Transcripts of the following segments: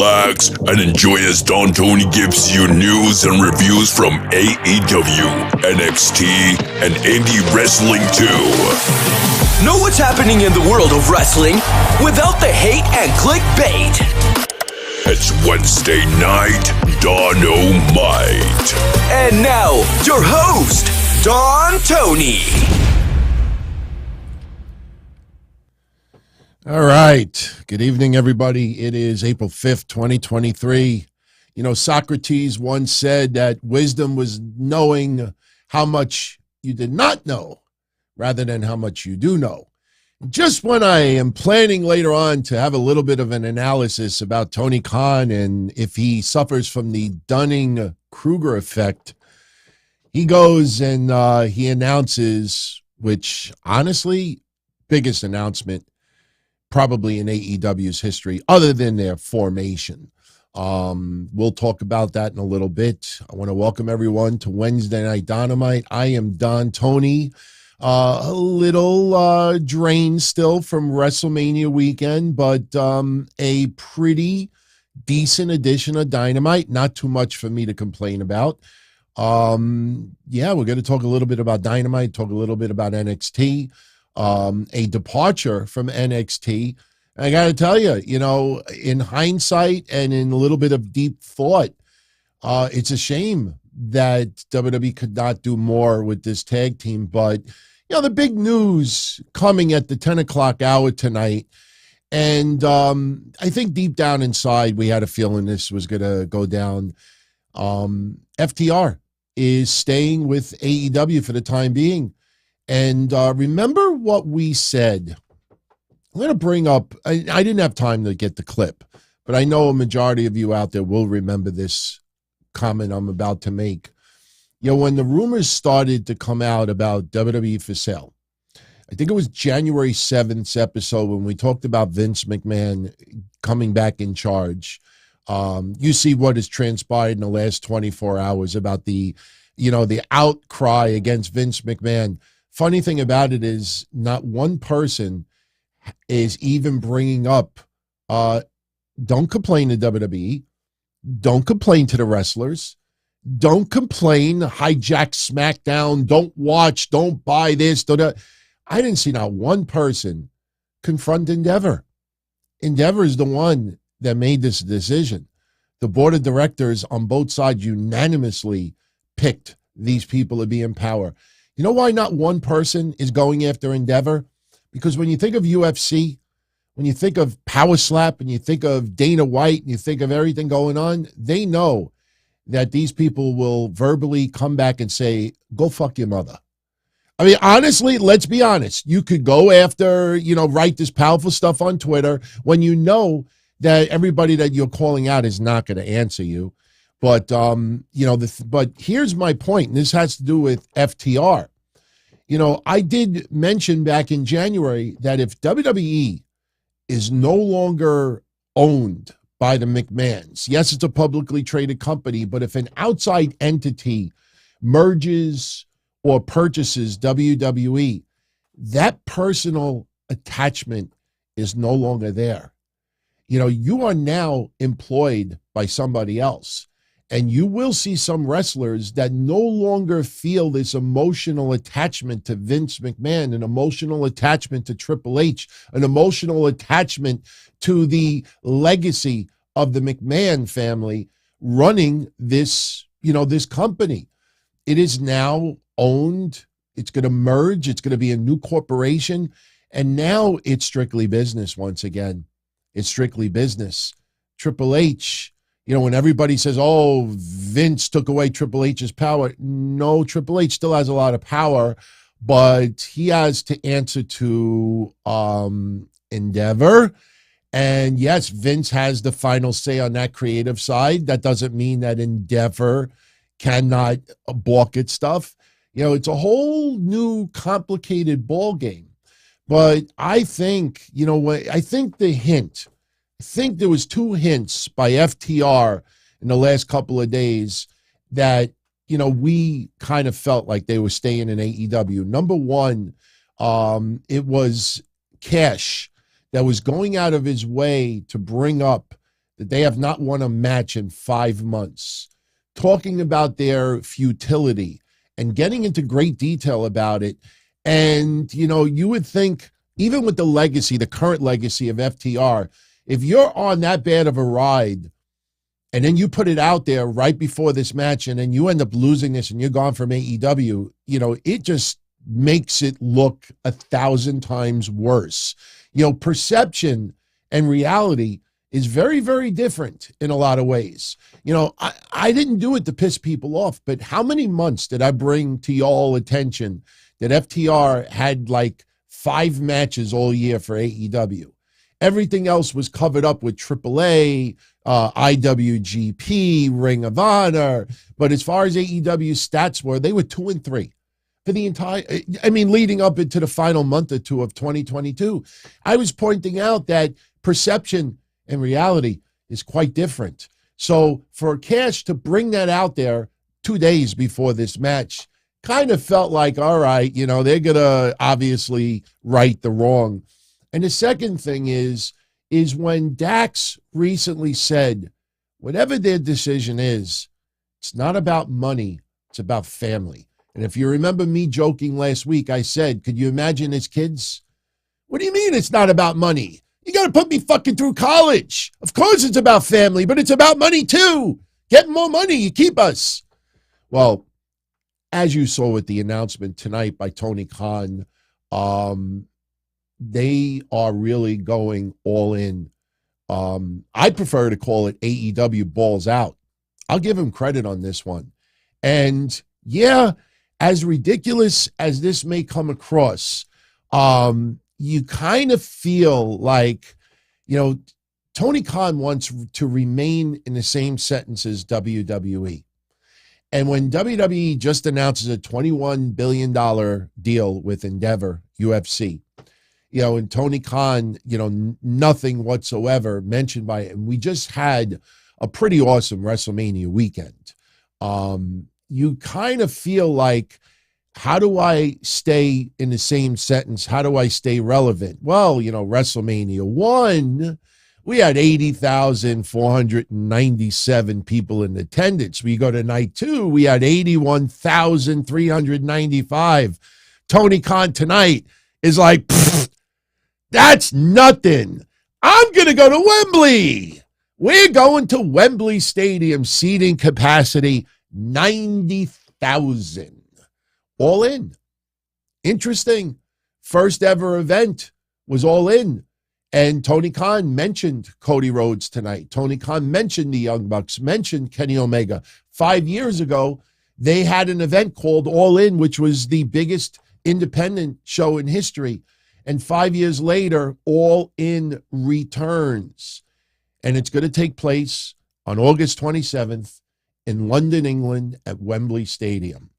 relax, and enjoy as Don Tony gives you news and reviews from AEW, NXT, and Indie Wrestling too. Know what's happening in the world of wrestling without the hate and clickbait. It's Wednesday night, Don-O-Mite. And now, your host, Don Tony. All right. Good evening, everybody. It is April 5th, 2023. You know, Socrates once said that wisdom was knowing how much you did not know rather than how much you do know. Just when I am planning later on to have a little bit of an analysis about Tony Khan and if he suffers from the Dunning-Kruger effect, he goes and he announces, which honestly, biggest announcement probably in AEW's history, other than their formation. We'll talk about that in a little bit. I want to welcome everyone to Wednesday Night Dynamite. I am Don Tony. A little drained still from WrestleMania weekend, but a pretty decent edition of Dynamite. Not too much for me to complain about. Yeah, we're going to talk a little bit about Dynamite, talk a little bit about NXT. A departure from NXT. I got to tell you, you know, in hindsight and in a little bit of deep thought, it's a shame that WWE could not do more with this tag team. But, you know, the big news coming at the 10 o'clock hour tonight, and I think deep down inside we had a feeling this was going to go down. FTR is staying with AEW for the time being. And remember what we said. I'm going to bring up, I didn't have time to get the clip, but I know a majority of you out there will remember this comment I'm about to make. You know, when the rumors started to come out about WWE for sale, I think it was January 7th episode when we talked about Vince McMahon coming back in charge. You see what has transpired in the last 24 hours about the, you know, the outcry against Vince McMahon. Funny thing about it is not one person is even bringing up, don't complain to WWE, don't complain to the wrestlers, don't complain, hijack SmackDown, don't watch, don't buy this, don't. I didn't see not one person confront Endeavor. Endeavor is the one that made this decision. The board of directors on both sides unanimously picked these people to be in power. You know why not one person is going after Endeavor? Because when you think of UFC, when you think of Power Slap, and you think of Dana White, and you think of everything going on, they know that these people will verbally come back and say, go fuck your mother. I mean, honestly, let's be honest. You could go after, you know, write this powerful stuff on Twitter when you know that everybody that you're calling out is not going to answer you. But, you know, but here's my point, and this has to do with FTR. You know, I did mention back in January that if WWE is no longer owned by the McMahons, yes, it's a publicly traded company, but if an outside entity merges or purchases WWE, that personal attachment is no longer there. You know, you are now employed by somebody else. And you will see some wrestlers that no longer feel this emotional attachment to Vince McMahon, an emotional attachment to Triple H, an emotional attachment to the legacy of the McMahon family running this, you know, this company. It is now owned. It's going to merge. It's going to be a new corporation. And now it's strictly business once again. It's strictly business. Triple H, you know, when everybody says, oh, Vince took away Triple H's power. No, Triple H still has a lot of power, but he has to answer to Endeavor. And yes, Vince has the final say on that creative side. That doesn't mean that Endeavor cannot balk at stuff. You know, it's a whole new complicated ball game. But I think, you know, I think there was two hints by FTR in the last couple of days that, you know, we kind of felt like they were staying in AEW. Number one, it was Cash that was going out of his way to bring up that they have not won a match in 5 months, talking about their futility and getting into great detail about it. And, you would think, even with the legacy, the current legacy of FTR, if you're on that bad of a ride and then you put it out there right before this match and then you end up losing this and you're gone from AEW, it just makes it look 1,000 times worse. Perception and reality is very, very different in a lot of ways. I didn't do it to piss people off, but how many months did I bring to y'all attention that FTR had like 5 matches all year for AEW? Everything else was covered up with AAA, IWGP, Ring of Honor. But as far as AEW stats were, they were 2 and 3 for the entire, leading up into the final month or two of 2022. I was pointing out that perception and reality is quite different. So for Cash to bring that out there 2 days before this match kind of felt like, all right, they're going to obviously right the wrong. And the second thing is when Dax recently said, whatever their decision is, it's not about money, it's about family. And if you remember me joking last week, I said, could you imagine his kids? What do you mean it's not about money? You got to put me fucking through college. Of course it's about family, but it's about money too. Getting more money, you keep us. Well, as you saw with the announcement tonight by Tony Khan, they are really going all in. I prefer to call it AEW Balls Out. I'll give him credit on this one. And yeah, as ridiculous as this may come across, you kind of feel like, Tony Khan wants to remain in the same sentence as WWE. And when WWE just announces a $21 billion deal with Endeavor, UFC, and Tony Khan, nothing whatsoever mentioned by it. And we just had a pretty awesome WrestleMania weekend. You kind of feel like, how do I stay in the same sentence? How do I stay relevant? Well, WrestleMania 1, we had 80,497 people in attendance. We go to night 2, we had 81,395. Tony Khan tonight is like, that's nothing. I'm going to go to Wembley. We're going to Wembley Stadium, seating capacity 90,000. All in. Interesting. First ever event was all in. And Tony Khan mentioned Cody Rhodes tonight. Tony Khan mentioned the Young Bucks, mentioned Kenny Omega. 5 years ago, they had an event called All In, which was the biggest independent show in history. And 5 years later, All In returns. And it's going to take place on August 27th in London, England at Wembley Stadium.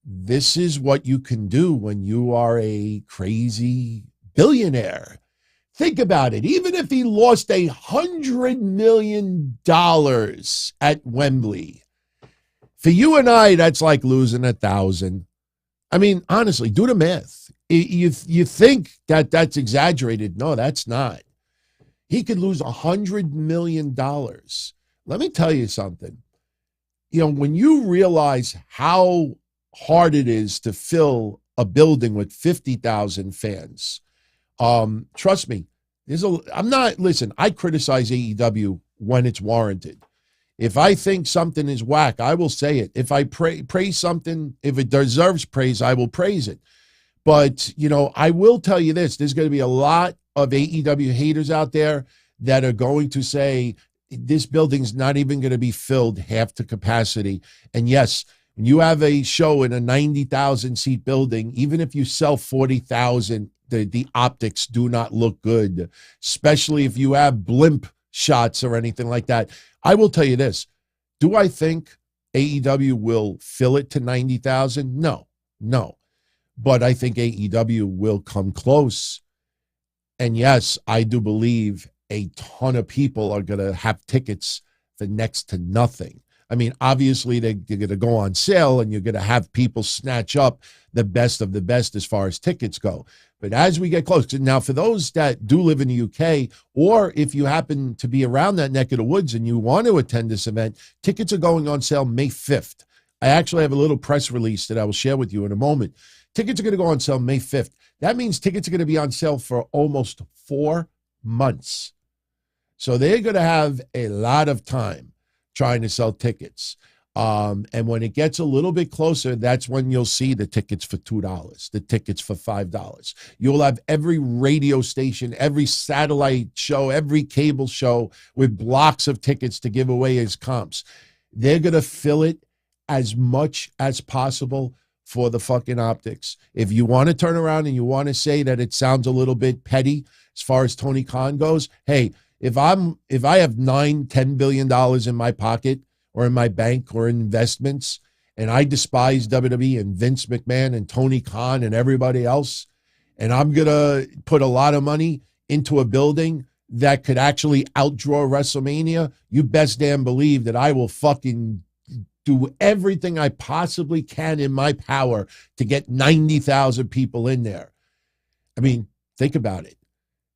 This is what you can do when you are a crazy billionaire. Think about it. Even if he lost $100 million at Wembley, for you and I, that's like losing 1,000. Honestly, do the math. You think that that's exaggerated. No, that's not. He could lose $100 million. Let me tell you something. When you realize how hard it is to fill a building with 50,000 fans, trust me, I criticize AEW when it's warranted. If I think something is whack, I will say it. If I praise something, if it deserves praise, I will praise it. But, I will tell you this, there's going to be a lot of AEW haters out there that are going to say this building's not even going to be filled half to capacity. And yes, when you have a show in a 90,000 seat building, even if you sell 40,000, the optics do not look good, especially if you have blimp shots or anything like that. I will tell you this. Do I think AEW will fill it to 90,000? No. But I think AEW will come close. And yes, I do believe a ton of people are going to have tickets for next to nothing. I mean, obviously they're going to go on sale and you're going to have people snatch up the best of the best as far as tickets go. But as we get close, now for those that do live in the UK, or if you happen to be around that neck of the woods and you want to attend this event, tickets are going on sale May 5th. I actually have a little press release that I will share with you in a moment. Tickets are going to go on sale May 5th. That means tickets are going to be on sale for almost 4 months. So they're going to have a lot of time trying to sell tickets. And when it gets a little bit closer, that's when you'll see the tickets for $2, the tickets for $5. You'll have every radio station, every satellite show, every cable show with blocks of tickets to give away as comps. They're going to fill it as much as possible for the fucking optics. If you want to turn around and you want to say that it sounds a little bit petty as far as Tony Khan goes, hey, if I have $9-10 billion in my pocket or in my bank or in investments, and I despise WWE and Vince McMahon and Tony Khan and everybody else, and I'm going to put a lot of money into a building that could actually outdraw WrestleMania, you best damn believe that I will fucking do everything I possibly can in my power to get 90,000 people in there. I mean, think about it.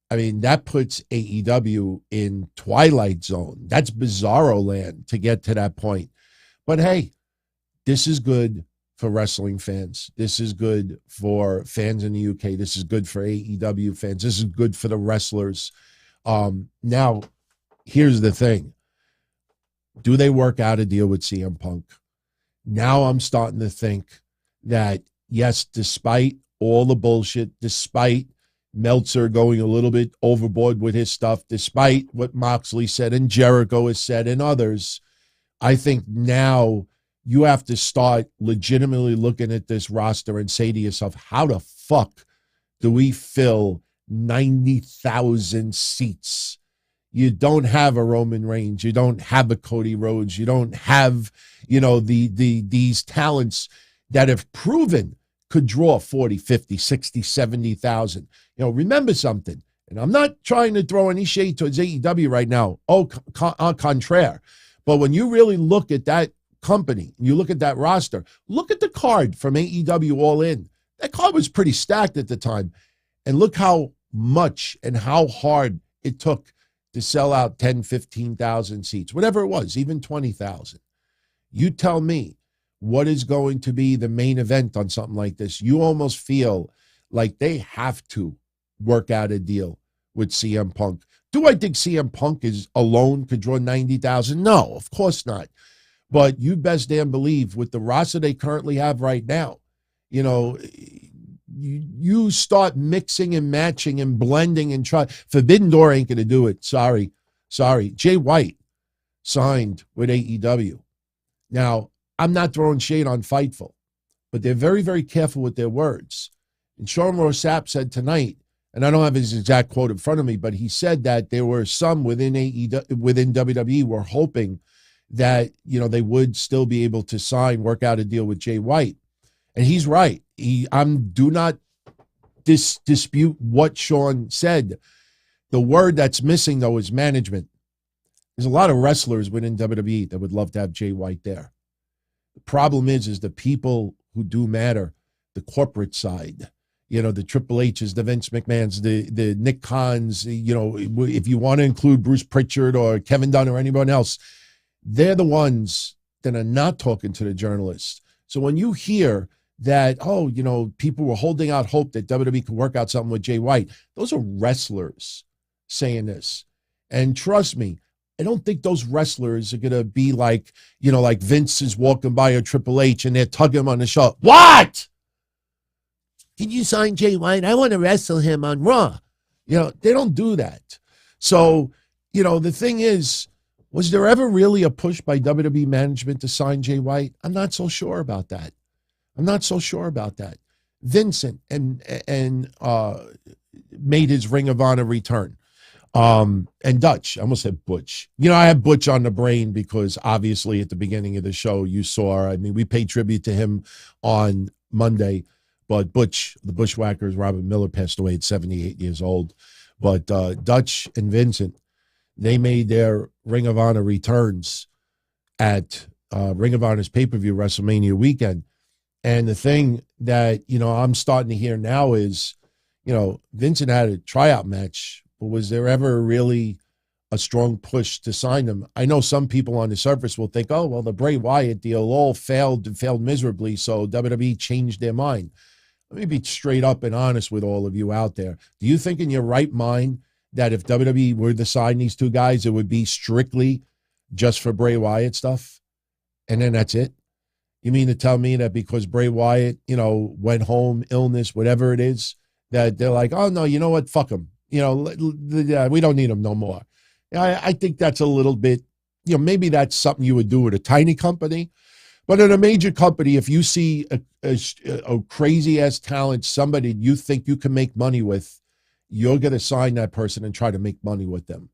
I mean, that puts AEW in Twilight Zone. That's bizarro land to get to that point. But hey, this is good for wrestling fans. This is good for fans in the UK. This is good for AEW fans. This is good for the wrestlers. Now, here's the thing. Do they work out a deal with CM Punk? Now I'm starting to think that, yes, despite all the bullshit, despite Meltzer going a little bit overboard with his stuff, despite what Moxley said and Jericho has said and others, I think now you have to start legitimately looking at this roster and say to yourself, how the fuck do we fill 90,000 seats? You don't have a Roman Reigns. You don't have a Cody Rhodes. You don't have, these talents that have proven could draw 40, 50, 60, 70,000. Remember something, and I'm not trying to throw any shade towards AEW right now, au contraire, but when you really look at that company, you look at that roster, look at the card from AEW All-In. That card was pretty stacked at the time, and look how much and how hard it took to sell out 10, 15,000 seats, whatever it was, even 20,000. You tell me what is going to be the main event on something like this. You almost feel like they have to work out a deal with CM Punk. Do I think CM Punk is alone could draw 90,000? No, of course not. But you best damn believe with the roster they currently have right now, you start mixing and matching and blending and try. Forbidden Door ain't going to do it. Sorry. Jay White signed with AEW. Now, I'm not throwing shade on Fightful, but they're very, very careful with their words. And Sean Rossap said tonight, and I don't have his exact quote in front of me, but he said that there were some within WWE were hoping that, they would still be able to work out a deal with Jay White. And he's right. Do not dispute what Sean said. The word that's missing, though, is management. There's a lot of wrestlers within WWE that would love to have Jay White there. The problem is the people who do matter, the corporate side, the Triple H's, the Vince McMahons, the Nick Khans, if you want to include Bruce Pritchard or Kevin Dunn or anyone else, they're the ones that are not talking to the journalists. So when you hear that, people were holding out hope that WWE could work out something with Jay White, those are wrestlers saying this. And trust me, I don't think those wrestlers are going to be like, like Vince is walking by a Triple H and they're tugging him on the shoulder. What? Can you sign Jay White? I want to wrestle him on Raw. They don't do that. So, the thing is, was there ever really a push by WWE management to sign Jay White? I'm not so sure about that. Vincent and made his Ring of Honor return. And Dutch, I almost said Butch. I have Butch on the brain because obviously at the beginning of the show you saw, we paid tribute to him on Monday, but Butch, the Bushwhackers, Robert Miller passed away at 78 years old. But Dutch and Vincent, they made their Ring of Honor returns at Ring of Honor's pay-per-view WrestleMania weekend. And the thing that, I'm starting to hear now is, Vincent had a tryout match, but was there ever really a strong push to sign him? I know some people on the surface will think, oh, well, the Bray Wyatt deal all failed miserably, so WWE changed their mind. Let me be straight up and honest with all of you out there. Do you think in your right mind that if WWE were to sign these two guys, it would be strictly just for Bray Wyatt stuff? And then that's it? You mean to tell me that because Bray Wyatt, went home, illness, whatever it is, that they're like, oh, no, you know what? Fuck him. We don't need him no more. I think that's a little bit, maybe that's something you would do with a tiny company. But in a major company, if you see a crazy-ass talent, somebody you think you can make money with, you're going to sign that person and try to make money with them.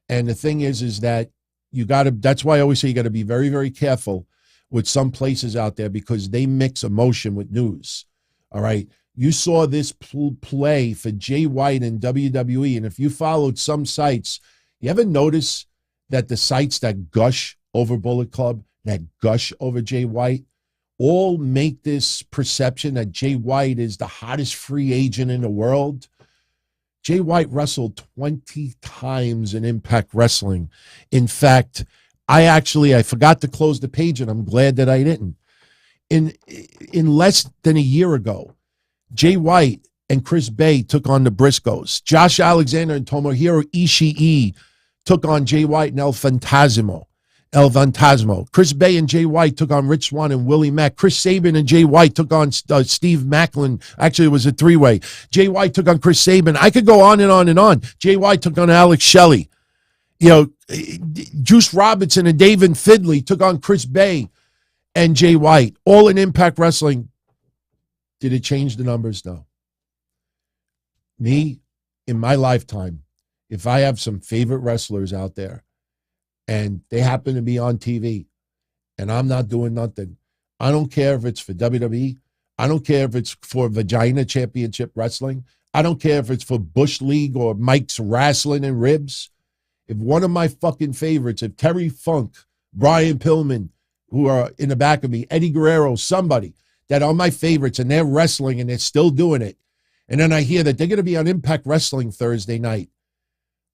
And the thing is that that's why I always say you got to be very, very careful with some places out there because they mix emotion with news. All right. You saw this play for Jay White in WWE. And if you followed some sites, you ever notice that the sites that gush over Bullet Club, that gush over Jay White, all make this perception that Jay White is the hottest free agent in the world? Jay White wrestled 20 times in Impact Wrestling. In fact, I forgot to close the page, and I'm glad that I didn't. In less than a year ago, Jay White and Chris Bay took on the Briscoes. Josh Alexander and Tomohiro Ishii took on Jay White and El Fantasmo. Chris Bay and Jay White took on Rich Swann and Willie Mack. Chris Sabin and Jay White took on Steve Macklin. Actually, it was a three-way. Jay White took on Chris Sabin. I could go on and on and on. Jay White took on Alex Shelley. Juice Robinson and David Finlay took on Chris Bay and Jay White. All in Impact Wrestling. Did it change the numbers? No. Me, in my lifetime, if I have some favorite wrestlers out there, and they happen to be on TV, and I'm not doing nothing. I don't care if it's for WWE. I don't care if it's for Vagina Championship Wrestling. I don't care if it's for Bush League or Mike's Wrestling and Ribs. If one of my fucking favorites, if Terry Funk, Brian Pillman, who are in the back of me, Eddie Guerrero, somebody that are my favorites, and they're wrestling and they're still doing it, and then I hear that they're going to be on Impact Wrestling Thursday night,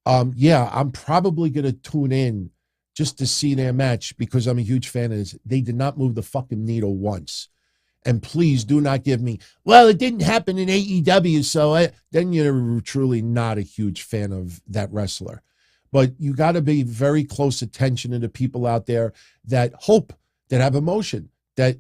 I'm probably going to tune in just to see their match because I'm a huge fan of this. They did not move the fucking needle once. And please do not give me, well, it didn't happen in AEW, so then you're truly not a huge fan of that wrestler. But you got to be very close attention to the people out there that hope, that have emotion, that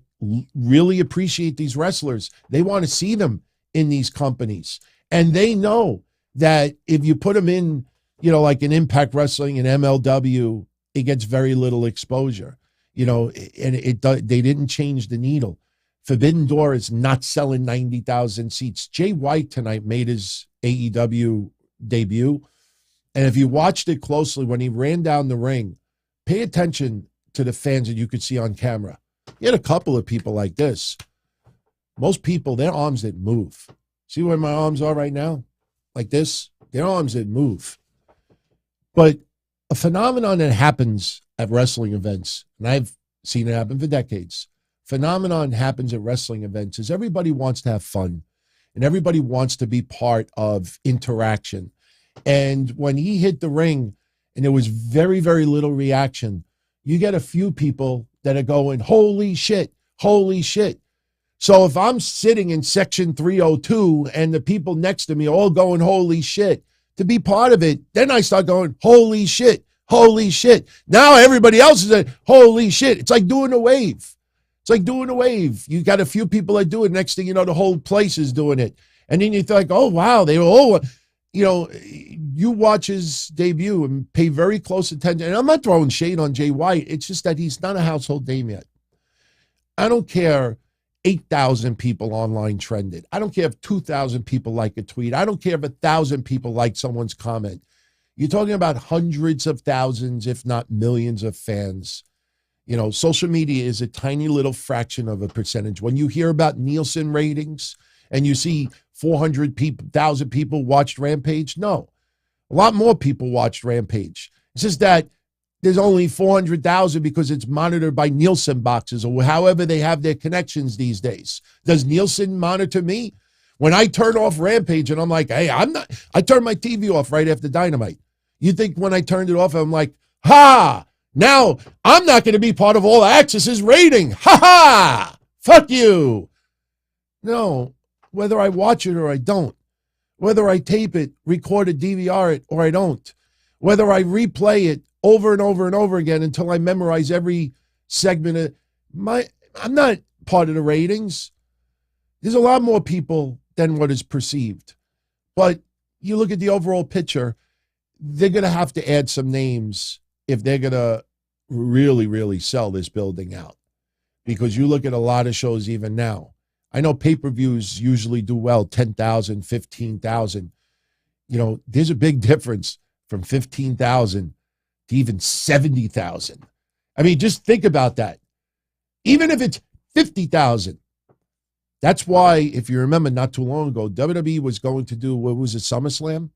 really appreciate these wrestlers. They want to see them in these companies. And they know that if you put them in, like in Impact Wrestling and MLW, it gets very little exposure, and they didn't change the needle. Forbidden Door is not selling 90,000 seats. Jay White tonight made his AEW debut. And if you watched it closely, when he ran down the ring, pay attention to the fans that you could see on camera. You had a couple of people like this. Most people, their arms didn't move. See where my arms are right now? Like this? Their arms didn't move. But a phenomenon that happens at wrestling events, and I've seen it happen for decades, phenomenon happens at wrestling events is everybody wants to have fun and everybody wants to be part of interaction. And when he hit the ring and there was very, very little reaction, you get a few people that are going, holy shit, holy shit. So if I'm sitting in section 302 and the people next to me are all going, holy shit, to be part of it, then I start going, holy shit, holy shit. Now everybody else is at holy shit. It's like doing a wave. It's like doing a wave. You got a few people that do it. Next thing you know, the whole place is doing it. And then you think, oh, wow, they were all, you watch his debut and pay very close attention. And I'm not throwing shade on Jay White. It's just that he's not a household name yet. I don't care 8,000 people online trended. I don't care if 2,000 people like a tweet. I don't care if 1,000 people like someone's comment. You're talking about hundreds of thousands, if not millions of fans. Social media is a tiny little fraction of a percentage. When you hear about Nielsen ratings and you see 400,000 people watched Rampage, no. A lot more people watched Rampage. It's just that there's only 400,000 because it's monitored by Nielsen boxes or however they have their connections these days. Does Nielsen monitor me? When I turn off Rampage and I'm like, hey, I turned my TV off right after Dynamite. You think when I turned it off, I'm like, ha, now I'm not going to be part of All Access's rating. Ha ha, fuck you. No, whether I watch it or I don't, whether I tape it, record it, DVR it, or I don't, whether I replay it over and over and over again until I memorize every segment I'm not part of the ratings. There's a lot more people than what is perceived. But you look at the overall picture, they're going to have to add some names if they're going to really, really sell this building out. Because you look at a lot of shows even now. I know pay-per-views usually do well, 10,000, 15,000. You know, there's a big difference from 15,000 to even 70,000. I mean, just think about that. Even if it's 50,000. That's why, if you remember not too long ago, WWE was going to do, what was it, SummerSlam?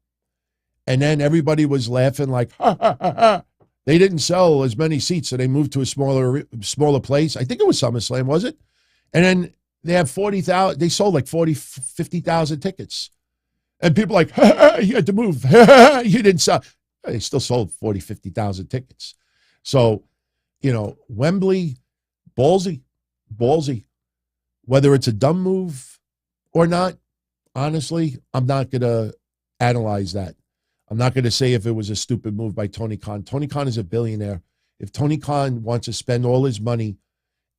And then everybody was laughing like, ha, ha, ha, ha. They didn't sell as many seats, so they moved to a smaller place. I think it was SummerSlam, was it? And then they have 40,000, they sold like 50,000 tickets. And people like, ha, ha, you had to move. Ha, ha, you didn't sell. They still sold 50,000 tickets. So, you know, Wembley, ballsy. Whether it's a dumb move or not, honestly, I'm not going to analyze that. I'm not going to say if it was a stupid move by Tony Khan. Tony Khan is a billionaire. If Tony Khan wants to spend all his money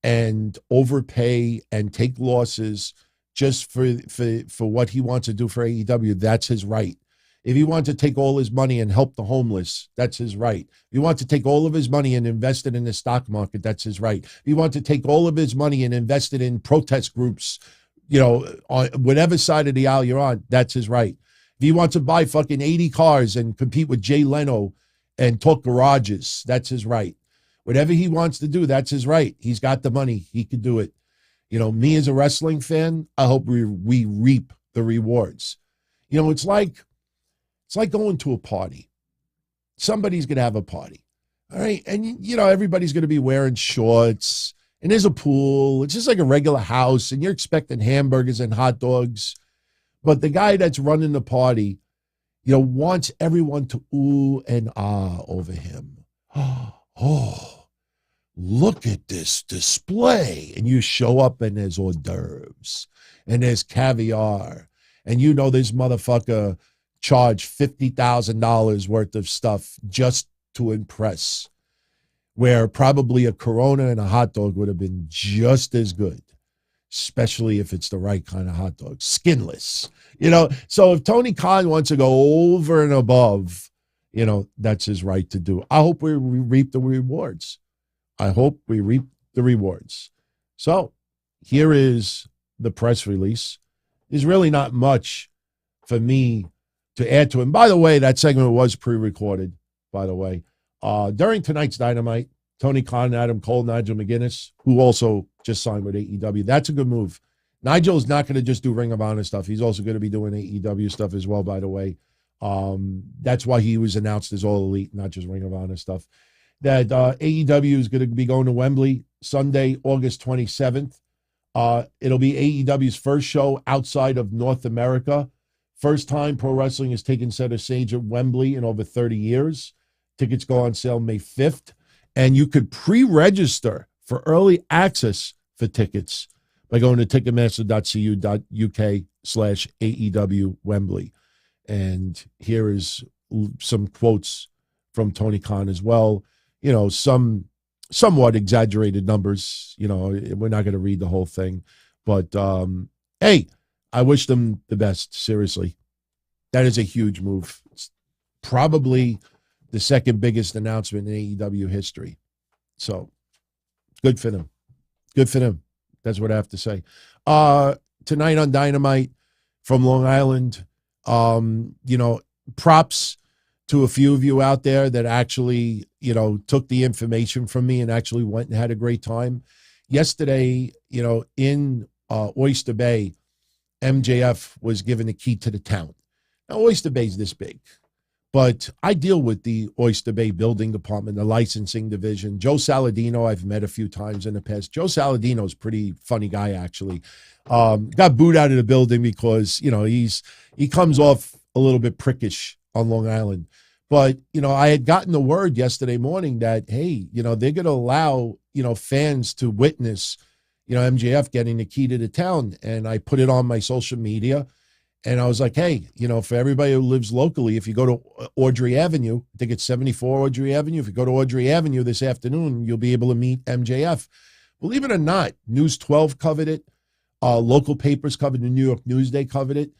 and overpay and take losses just for what he wants to do for AEW, that's his right. If he wants to take all his money and help the homeless, that's his right. If he wants to take all of his money and invest it in the stock market, that's his right. If he wants to take all of his money and invest it in protest groups, you know, on whatever side of the aisle you're on, that's his right. If he wants to buy fucking 80 cars and compete with Jay Leno and talk garages, that's his right. Whatever he wants to do, that's his right. He's got the money. He could do it. You know, me as a wrestling fan, I hope we reap the rewards. You know, it's like going to a party. Somebody's going to have a party. All right. And, you know, everybody's going to be wearing shorts and there's a pool. It's just like a regular house and you're expecting hamburgers and hot dogs. But the guy that's running the party, you know, wants everyone to ooh and ah over him. Oh, look at this display. And you show up and there's hors d'oeuvres and there's caviar. And you know this motherfucker charged $50,000 worth of stuff just to impress, where probably a Corona and a hot dog would have been just as good, especially if it's the right kind of hot dog, skinless, you know. So if Tony Khan wants to go over and above, you know, that's his right to do. I hope we reap the rewards. So here is the press release. There's really not much for me to add to it. And by the way, that segment was pre-recorded, by the way. During tonight's Dynamite, Tony Khan, Adam Cole, Nigel McGuinness, who also just signed with AEW. That's a good move. Nigel is not going to just do Ring of Honor stuff. He's also going to be doing AEW stuff as well, by the way. That's why he was announced as All Elite, not just Ring of Honor stuff. That AEW is going to be going to Wembley Sunday, August 27th. It'll be AEW's first show outside of North America. First time pro wrestling has taken center stage at Wembley in over 30 years. Tickets go on sale May 5th. And you could pre-register for early access for tickets by going to ticketmaster.cu.uk/AEW Wembley. And here is some quotes from Tony Khan as well. You know, somewhat exaggerated numbers. You know, we're not going to read the whole thing. But, hey, I wish them the best, seriously. That is a huge move. It's probably the second biggest announcement in AEW history. So, good for them. Good for them. That's what I have to say. Tonight on Dynamite from Long Island, you know, props to a few of you out there that actually, you know, took the information from me and actually went and had a great time. Yesterday, you know, in Oyster Bay, MJF was given the key to the town. Now, Oyster Bay's this big, But I deal with the Oyster Bay building department, the licensing division. Joe Saladino, I've met a few times in the past. Joe Saladino's a pretty funny guy, actually. Got booed out of the building because, he comes off a little bit prickish on Long Island. But, I had gotten the word yesterday morning that, hey, they're going to allow, fans to witness, MJF getting the key to the town. And I put it on my social media. And I was like, hey, for everybody who lives locally, if you go to Audrey Avenue, I think it's 74 Audrey Avenue. If you go to Audrey Avenue this afternoon, you'll be able to meet MJF. Believe it or not, News 12 covered it. Local papers covered it. New York Newsday covered it.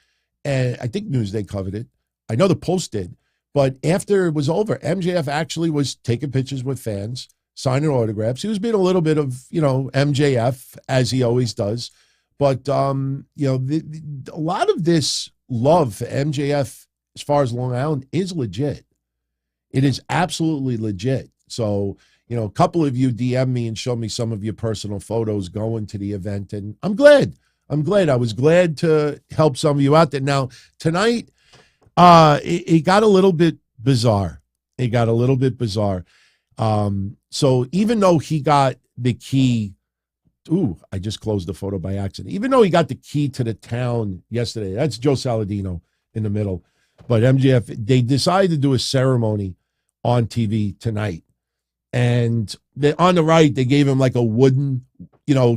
And I think Newsday covered it. I know the Post did. But after it was over, MJF actually was taking pictures with fans, signing autographs. He was being a little bit of, MJF, as he always does. But, a lot of this love for MJF as far as Long Island is legit. It is absolutely legit. So, a couple of you DM me and show me some of your personal photos going to the event. And I'm glad. I was glad to help some of you out there. Now, tonight, it got a little bit bizarre. So even though he got the key, I just closed the photo by accident. Even though he got the key to the town yesterday, that's Joe Saladino in the middle. But MJF, they decided to do a ceremony on TV tonight. And on the right, they gave him like a wooden,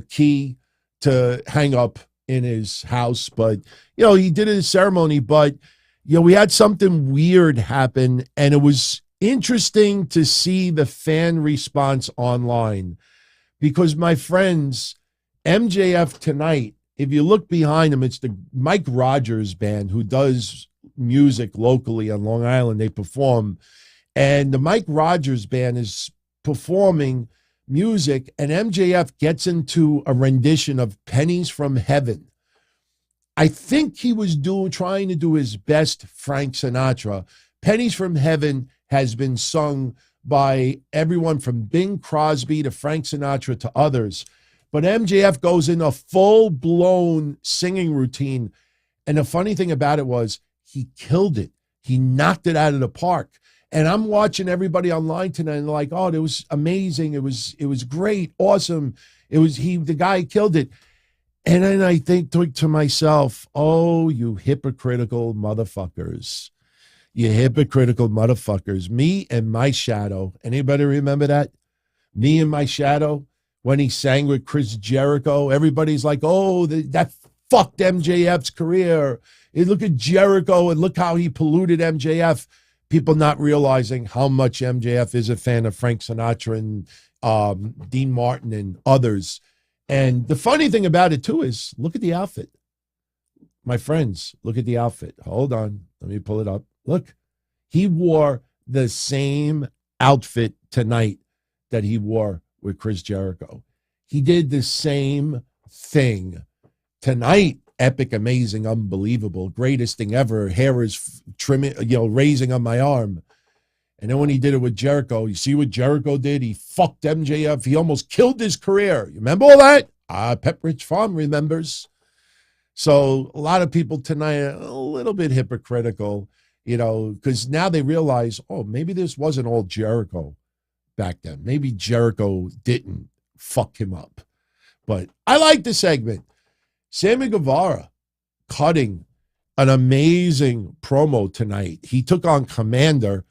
key to hang up in his house. But, he did his ceremony. But, we had something weird happen. And it was interesting to see the fan response online. Because, my friends, MJF tonight, if you look behind him, it's the Mike Rogers band who does music locally on Long Island. They perform. And the Mike Rogers band is performing music, and MJF gets into a rendition of Pennies from Heaven. I think he was trying to do his best Frank Sinatra. Pennies from Heaven has been sung by everyone from Bing Crosby to Frank Sinatra to others. But MJF goes in a full-blown singing routine. And the funny thing about it was he killed it. He knocked it out of the park. And I'm watching everybody online tonight and like, oh, it was amazing. It was great, awesome. The guy killed it. And then I think to myself, oh, you hypocritical motherfuckers. You hypocritical motherfuckers. Me and My Shadow. Anybody remember that? Me and My Shadow, when he sang with Chris Jericho, everybody's like, oh, that fucked MJF's career. And look at Jericho and look how he polluted MJF. People not realizing how much MJF is a fan of Frank Sinatra and Dean Martin and others. And the funny thing about it, too, is look at the outfit. My friends, look at the outfit. Hold on. Let me pull it up. Look, he wore the same outfit tonight that he wore with Chris Jericho. He did the same thing tonight. Epic, amazing, unbelievable, greatest thing ever. Hair is trimming, raising on my arm. And then when he did it with Jericho, you see what Jericho did? He fucked MJF. He almost killed his career. You remember all that? Pepperidge Farm remembers. So a lot of people tonight are a little bit hypocritical, because now they realize, oh, maybe this wasn't all Jericho back then. Maybe Jericho didn't fuck him up. But I like the segment. Sammy Guevara cutting an amazing promo tonight. He took on Commander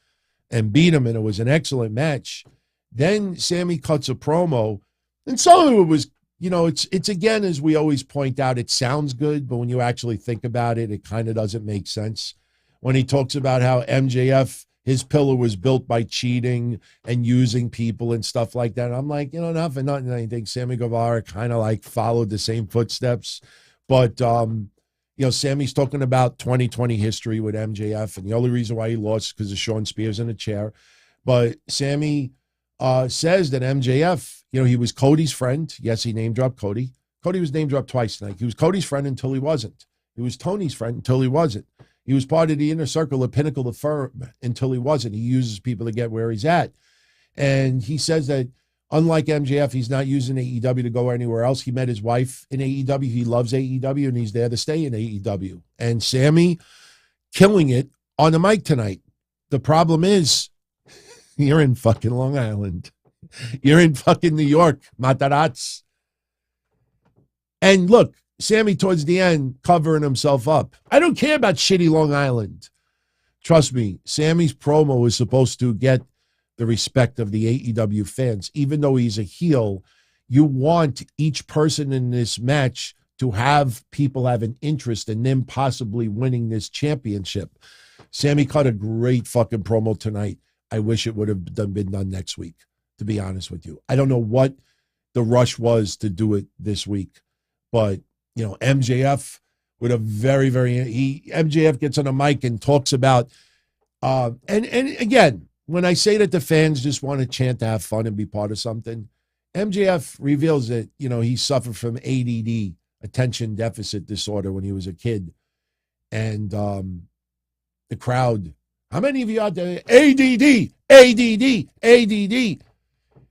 and beat him, and it was an excellent match. Then Sammy cuts a promo, and some of it was, it's again, as we always point out, it sounds good, but when you actually think about it, it kind of doesn't make sense. When he talks about how MJF, his pillar was built by cheating and using people and stuff like that. And I'm like, not for nothing. I think Sammy Guevara kind of like followed the same footsteps. But, Sammy's talking about 2020 history with MJF. And the only reason why he lost is because of Sean Spears in a chair. But Sammy says that MJF, he was Cody's friend. Yes, he name dropped Cody. Cody was name dropped twice tonight. He was Cody's friend until he wasn't. He was Tony's friend until he wasn't. He was part of the inner circle of Pinnacle, the firm, until he wasn't. He uses people to get where he's at. And he says that unlike MJF, he's not using AEW to go anywhere else. He met his wife in AEW. He loves AEW, and he's there to stay in AEW. And Sammy killing it on the mic tonight. The problem is, you're in fucking Long Island. You're in fucking New York, Matarazzo. And look, Sammy towards the end covering himself up. I don't care about shitty Long Island. Trust me, Sammy's promo is supposed to get the respect of the AEW fans. Even though he's a heel, you want each person in this match to have people have an interest in them possibly winning this championship. Sammy cut a great fucking promo tonight. I wish it would have been done next week, to be honest with you. I don't know what the rush was to do it this week, but, you know, MJF with a MJF gets on a mic and talks about, and again, when I say that the fans just want to chant to have fun and be part of something, MJF reveals that, you know, he suffered from ADD, attention deficit disorder, when he was a kid. And the crowd, how many of you out there? ADD. And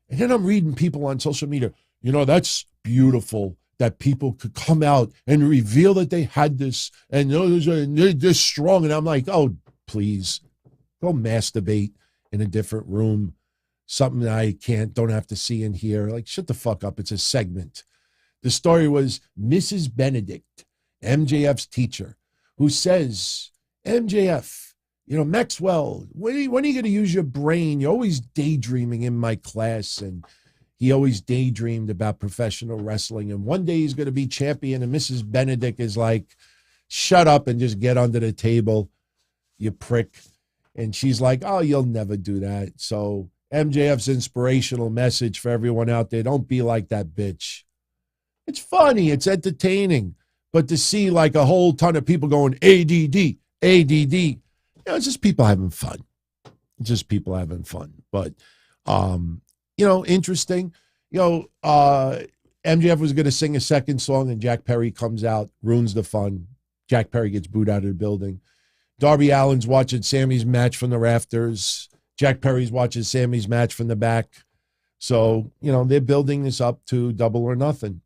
then I'm reading people on social media, you know, that's beautiful that people could come out and reveal that they had this and they're this strong. And I'm like, oh, please, go masturbate in a different room. Something that I don't have to see and hear. Like, shut the fuck up. It's a segment. The story was Mrs. Benedict, MJF's teacher, who says, MJF, you know, Maxwell, when are you going to use your brain? You're always daydreaming in my class. And he always daydreamed about professional wrestling. And one day he's going to be champion. And Mrs. Benedict is like, shut up and just get under the table, you prick. And she's like, oh, you'll never do that. So MJF's inspirational message for everyone out there, don't be like that bitch. It's funny. It's entertaining. But to see like a whole ton of people going ADD, you know, it's just people having fun. It's just people having fun. But, you know, interesting. You know, MJF was going to sing a second song and Jack Perry comes out, ruins the fun. Jack Perry gets booed out of the building. Darby Allin's watching Sammy's match from the rafters. Jack Perry's watching Sammy's match from the back. So, you know, they're building this up to Double or Nothing.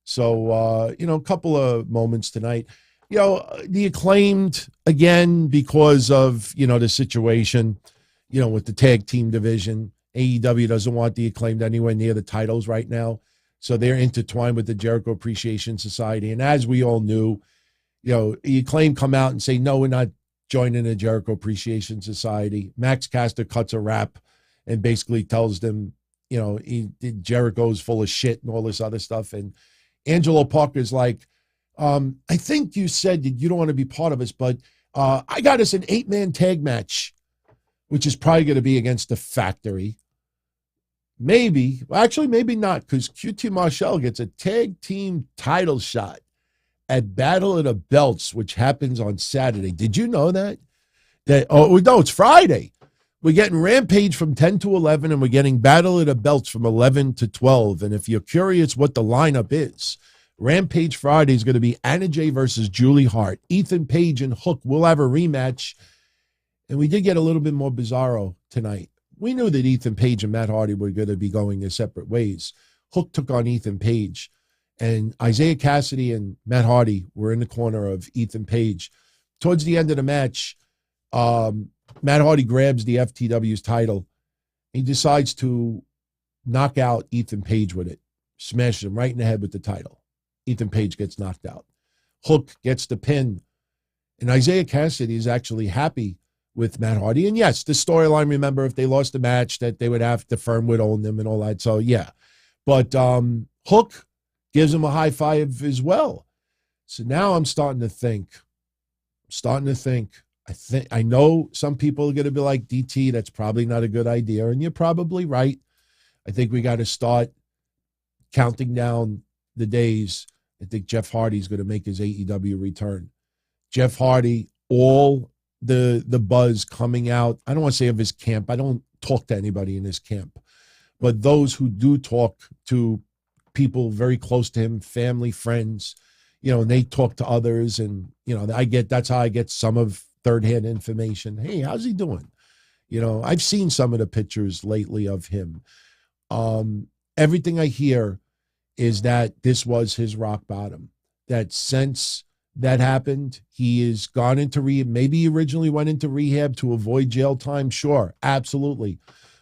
So, you know, a couple of moments tonight. You know, the Acclaimed, again, because of, you know, the situation, you know, with the tag team division. AEW doesn't want the Acclaimed anywhere near the titles right now. So they're intertwined with the Jericho Appreciation Society. And as we all knew, you know, the Acclaimed come out and say, no, we're not joining the Jericho Appreciation Society. Max Caster cuts a rap and basically tells them, you know, Jericho's full of shit and all this other stuff. And Angelo Parker's like, I think you said that you don't want to be part of us, but I got us an 8-man tag match, which is probably going to be against the Factory. Maybe, well, actually, maybe not, because QT Marshall gets a tag team title shot at Battle of the Belts, which happens on Saturday. Did you know that? Oh, no, it's Friday. We're getting Rampage from 10 to 11, and we're getting Battle of the Belts from 11 to 12. And if you're curious what the lineup is, Rampage Friday is going to be Anna Jay versus Julie Hart. Ethan Page and Hook will have a rematch. And we did get a little bit more bizarro tonight. We knew that Ethan Page and Matt Hardy were going to be going their separate ways. Hook took on Ethan Page. And Isaiah Cassidy and Matt Hardy were in the corner of Ethan Page. Towards the end of the match, Matt Hardy grabs the FTW's title. He decides to knock out Ethan Page with it. Smashes him right in the head with the title. Ethan Page gets knocked out. Hook gets the pin. And Isaiah Cassidy is actually happy with Matt Hardy. And yes, the storyline, remember, if they lost the match, that they would have, the firm would own them and all that. So, yeah. But Hook gives him a high five as well. So now I'm starting to think. I know some people are going to be like, DT, that's probably not a good idea. And you're probably right. I think we got to start counting down the days. I think Jeff Hardy's going to make his AEW return. Jeff Hardy, all the buzz coming out. I don't want to say of his camp. I don't talk to anybody in his camp. But those who do talk to people very close to him, family, friends, you know, and they talk to others. And, you know, that's how I get some of third-hand information. Hey, how's he doing? You know, I've seen some of the pictures lately of him. Everything I hear is that this was his rock bottom, that since that happened. He has gone into rehab. Maybe he originally went into rehab to avoid jail time. Sure, absolutely.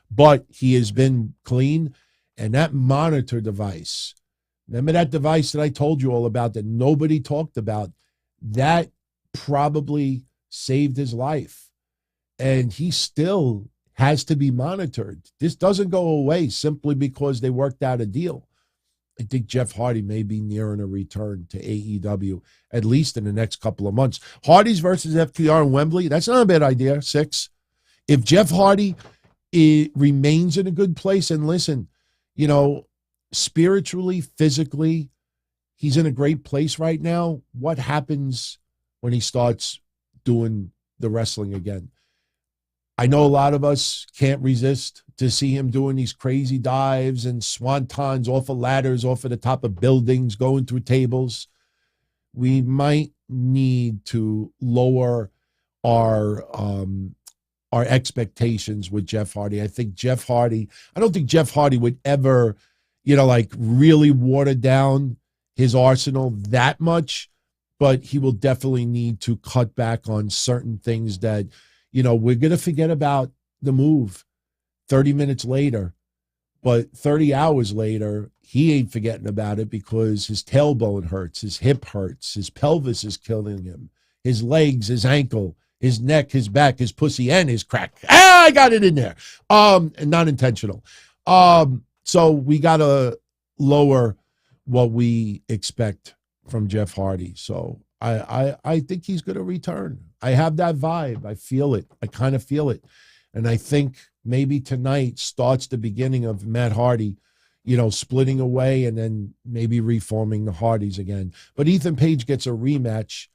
But he has been clean. And that monitor device, remember that device that I told you all about that nobody talked about? That probably saved his life. And he still has to be monitored. This doesn't go away simply because they worked out a deal. I think Jeff Hardy may be nearing a return to AEW, at least in the next couple of months. Hardy's versus FTR in Wembley, that's not a bad idea, 6. If Jeff Hardy remains in a good place, and listen, you know, spiritually, physically, he's in a great place right now. What happens when he starts doing the wrestling again? I know a lot of us can't resist to see him doing these crazy dives and swantons off of ladders, off of the top of buildings, going through tables. We might need to lower our expectations with Jeff Hardy. I don't think Jeff Hardy would ever, like really water down his arsenal that much, but he will definitely need to cut back on certain things that, we're going to forget about the move 30 minutes later, but 30 hours later, he ain't forgetting about it because his tailbone hurts, his hip hurts, his pelvis is killing him, his legs, his ankle, his neck, his back, his pussy, and his crack. I got it in there. And not intentional. So we got to lower what we expect from Jeff Hardy. So I think he's going to return. I have that vibe. I feel it. I kind of feel it. And I think maybe tonight starts the beginning of Matt Hardy, splitting away and then maybe reforming the Hardys again. But Ethan Page gets a rematch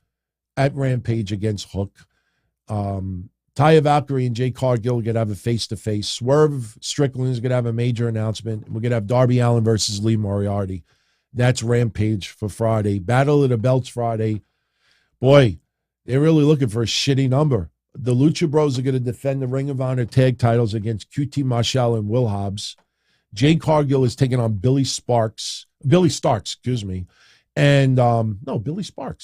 at Rampage against Hook. Taya Valkyrie and Jay Cargill are going to have a face-to-face. Swerve Strickland is going to have a major announcement. We're going to have Darby Allin versus Lee Moriarty. That's Rampage for Friday. Battle of the Belts Friday. Boy, they're really looking for a shitty number. The Lucha Bros are going to defend the Ring of Honor tag titles against QT Marshall and Will Hobbs. Jay Cargill is taking on Billy Starks, and Billy Sparks,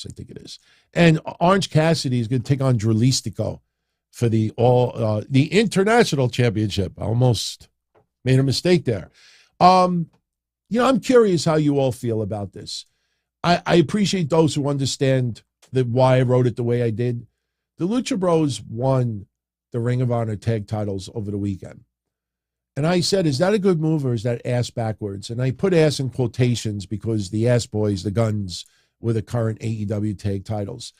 I think it is. And Orange Cassidy is going to take on Dralistico for the International Championship. I almost made a mistake there. I'm curious how you all feel about this. I appreciate those who understand why I wrote it the way I did. The Lucha Bros won the Ring of Honor tag titles over the weekend. And I said, is that a good move or is that ass backwards? And I put ass in quotations because the ass boys, the Guns, were the current AEW tag titles.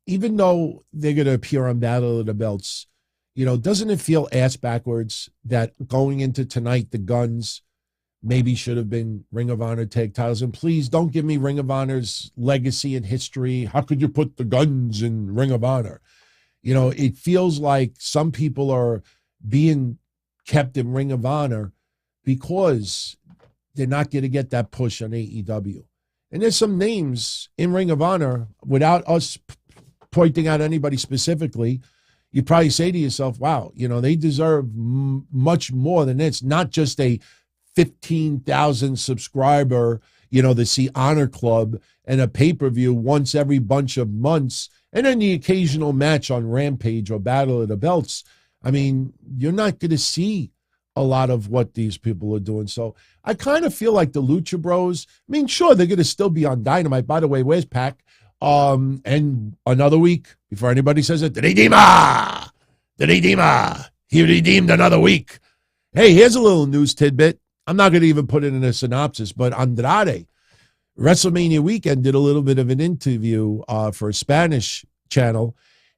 Even though they're going to appear on Battle of the Belts, doesn't it feel ass backwards that going into tonight, the Guns maybe should have been Ring of Honor tag titles? And please don't give me Ring of Honor's legacy and history. How could you put the Guns in Ring of Honor? It feels like some people are being kept in Ring of Honor because they're not going to get that push on AEW. And there's some names in Ring of Honor, without us pointing out anybody specifically, you probably say to yourself, wow, they deserve much more than this. Not just a 15,000 subscriber, the See Honor Club and a pay-per-view once every bunch of months, and then the occasional match on Rampage or Battle of the Belts. I mean, you're not going to see a lot of what these people are doing. So I kind of feel like the Lucha Bros, sure, they're going to still be on Dynamite. By the way, where's Pac? And another week, before anybody says it, Didima! He redeemed another week. Hey, here's a little news tidbit. I'm not going to even put it in a synopsis, but Andrade, WrestleMania weekend, did a little bit of an interview for a Spanish channel.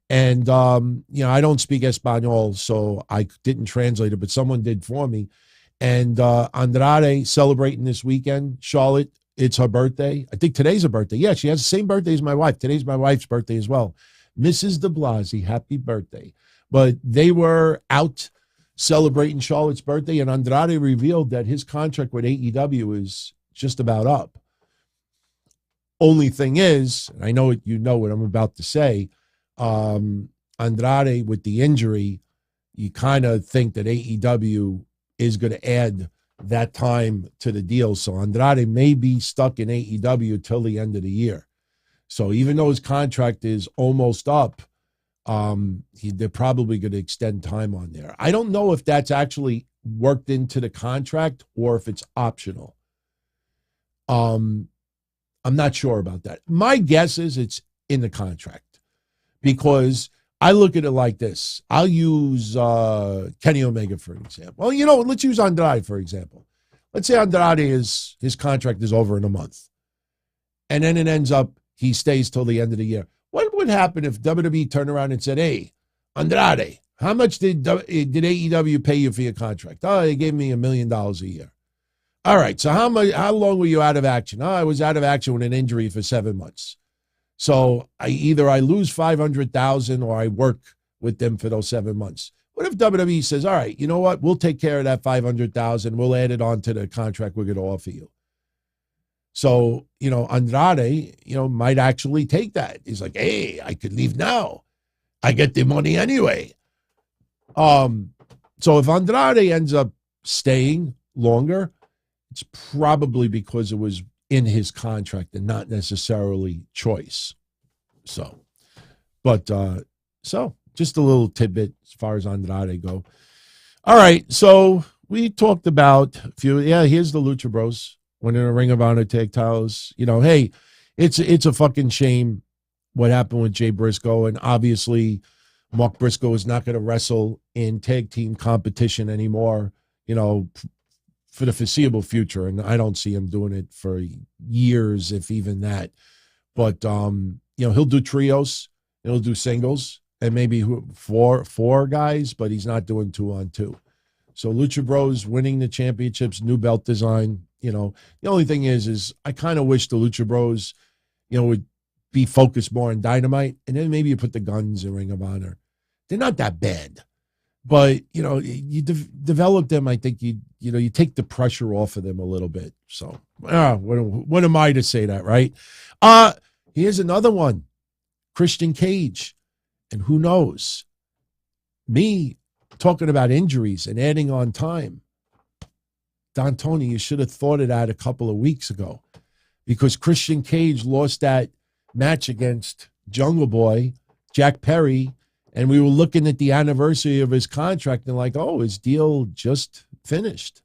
And, I don't speak Espanol, so I didn't translate it, but someone did for me. And Andrade celebrating this weekend. Charlotte, it's her birthday. I think today's her birthday. Yeah, she has the same birthday as my wife. Today's my wife's birthday as well. Mrs. de Blasi, happy birthday. But they were out celebrating Charlotte's birthday, and Andrade revealed that his contract with AEW is just about up. Only thing is, and I know you know what I'm about to say, Andrade with the injury, you kind of think that AEW is going to add that time to the deal. So Andrade may be stuck in AEW till the end of the year. So even though his contract is almost up, they're probably going to extend time on there. I don't know if that's actually worked into the contract or if it's optional. I'm not sure about that. My guess is it's in the contract because I look at it like this. I'll use Kenny Omega for an example. Well, let's use Andrade for example. Let's say Andrade his contract is over in a month. And then it ends up he stays till the end of the year. What would happen if WWE turned around and said, hey, Andrade, how much did AEW pay you for your contract? Oh, they gave me $1 million a year. All right, so how long were you out of action? Oh, I was out of action with an injury for 7 months. So I lose $500,000 or I work with them for those 7 months. What if WWE says, all right, you know what? We'll take care of that $500,000. We'll add it on to the contract we're going to offer you. So, Andrade, might actually take that. He's like, hey, I could leave now. I get the money anyway. So if Andrade ends up staying longer, it's probably because it was in his contract and not necessarily choice. So just a little tidbit as far as Andrade go. All right, so we talked about a few. Yeah, here's the Lucha Bros winning a Ring of Honor tag titles. Hey, it's a fucking shame what happened with Jay Briscoe, and obviously Mark Briscoe is not going to wrestle in tag team competition anymore, for the foreseeable future, and I don't see him doing it for years, if even that. But he'll do trios, he'll do singles, and maybe four guys, but he's not doing 2-on-2. So Lucha Bros winning the championships, new belt design. The only thing is I kind of wish the Lucha Bros, would be focused more on Dynamite, and then maybe you put the Guns in Ring of Honor. They're not that bad, but you develop them. I think you take the pressure off of them a little bit. So what am I to say that, right? Here's another one, Christian Cage, and who knows? Me talking about injuries and adding on time. Don Tony, you should have thought of that a couple of weeks ago, because Christian Cage lost that match against Jungle Boy, Jack Perry, and we were looking at the anniversary of his contract and like, oh, his deal just finished.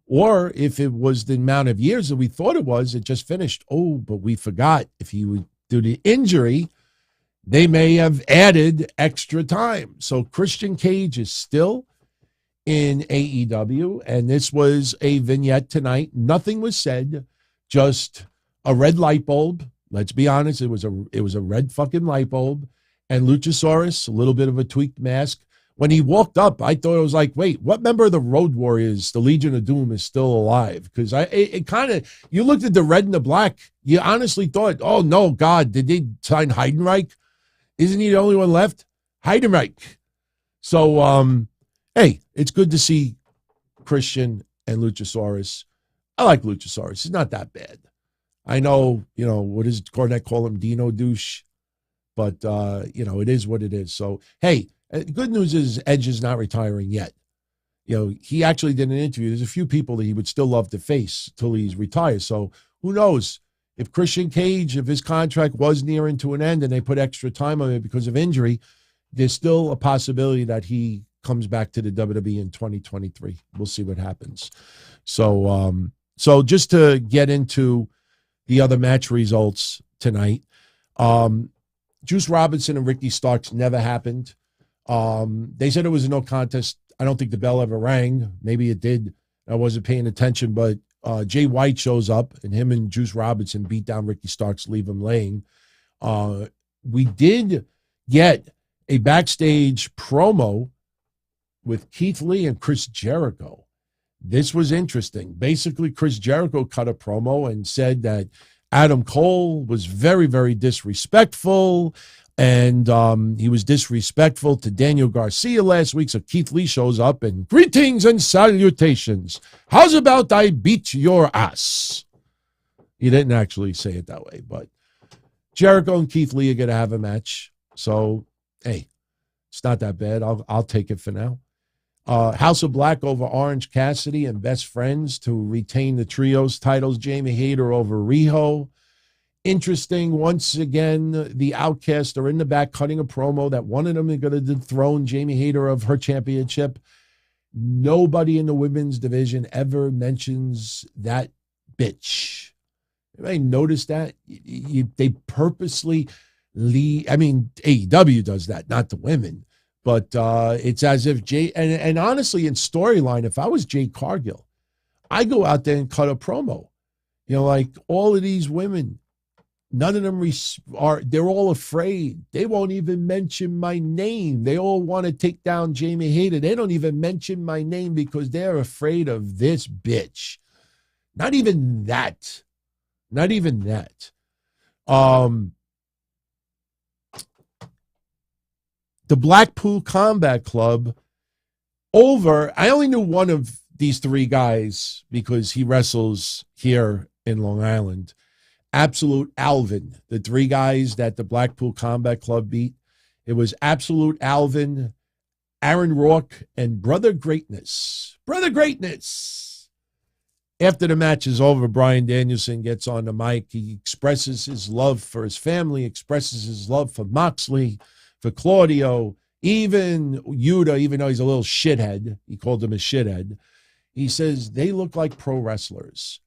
Or if it was the amount of years that we thought it was, it just finished. Oh, but we forgot if he would do the injury, they may have added extra time. So Christian Cage is still in AEW, and this was a vignette tonight. Nothing was said, just a red light bulb. Let's be honest, it was a red fucking light bulb. And Luchasaurus, a little bit of a tweaked mask. When he walked up, I thought it was like, wait, what member of the Road Warriors, the Legion of Doom, is still alive? Because it kind of, you looked at the red and the black, you honestly thought, oh no, God, did they sign Heidenreich? Isn't he the only one left? Heidenreich. So, hey, it's good to see Christian and Luchasaurus. I like Luchasaurus. He's not that bad. I know, what does Cornette call him? Dino douche. But, it is what it is. So, hey, good news is Edge is not retiring yet. He actually did an interview. There's a few people that he would still love to face till he's retired. So who knows? If Christian Cage, if his contract was nearing to an end and they put extra time on it because of injury, there's still a possibility that he comes back to the WWE in 2023. We'll see what happens. So just to get into the other match results tonight, Juice Robinson and Ricky Starks never happened. They said it was a no contest. I don't think the bell ever rang. Maybe it did. I wasn't paying attention, but Jay White shows up, and him and Juice Robinson beat down Ricky Starks, leave him laying. We did get a backstage promo with Keith Lee and Chris Jericho. This was interesting. Basically, Chris Jericho cut a promo and said that Adam Cole was very, very disrespectful, and he was disrespectful to Daniel Garcia last week. So Keith Lee shows up and greetings and salutations. How's about I beat your ass? He didn't actually say it that way, but Jericho and Keith Lee are going to have a match. So, hey, it's not that bad. I'll take it for now. House of Black over Orange Cassidy and Best Friends to retain the trios titles. Jamie Hayter over Riho. Interesting. Once again, the Outcasts are in the back cutting a promo that one of them is going to dethrone Jamie Hayter of her championship. Nobody in the women's division ever mentions that bitch. Anybody notice that? They purposely leave. I mean, AEW does that, not the women. But it's as if Jay, and honestly, in storyline, if I was Jay Cargill, I go out there and cut a promo. You know, like all of these women, none of them they're all afraid. They won't even mention my name. They all want to take down Jamie Hayter. They don't even mention my name because they're afraid of this bitch. Not even that. Not even that. The Blackpool Combat Club I only knew one of these three guys because he wrestles here in Long Island. Absolute Alvin, the three guys that the Blackpool Combat Club beat. It was Absolute Alvin, Aaron Rourke, and Brother Greatness. Brother Greatness. After the match is over, Bryan Danielson gets on the mic. He expresses his love for his family, expresses his love for Moxley, for Claudio, even Yuta, even though he's a little shithead. He called him a shithead. He says they look like pro wrestlers.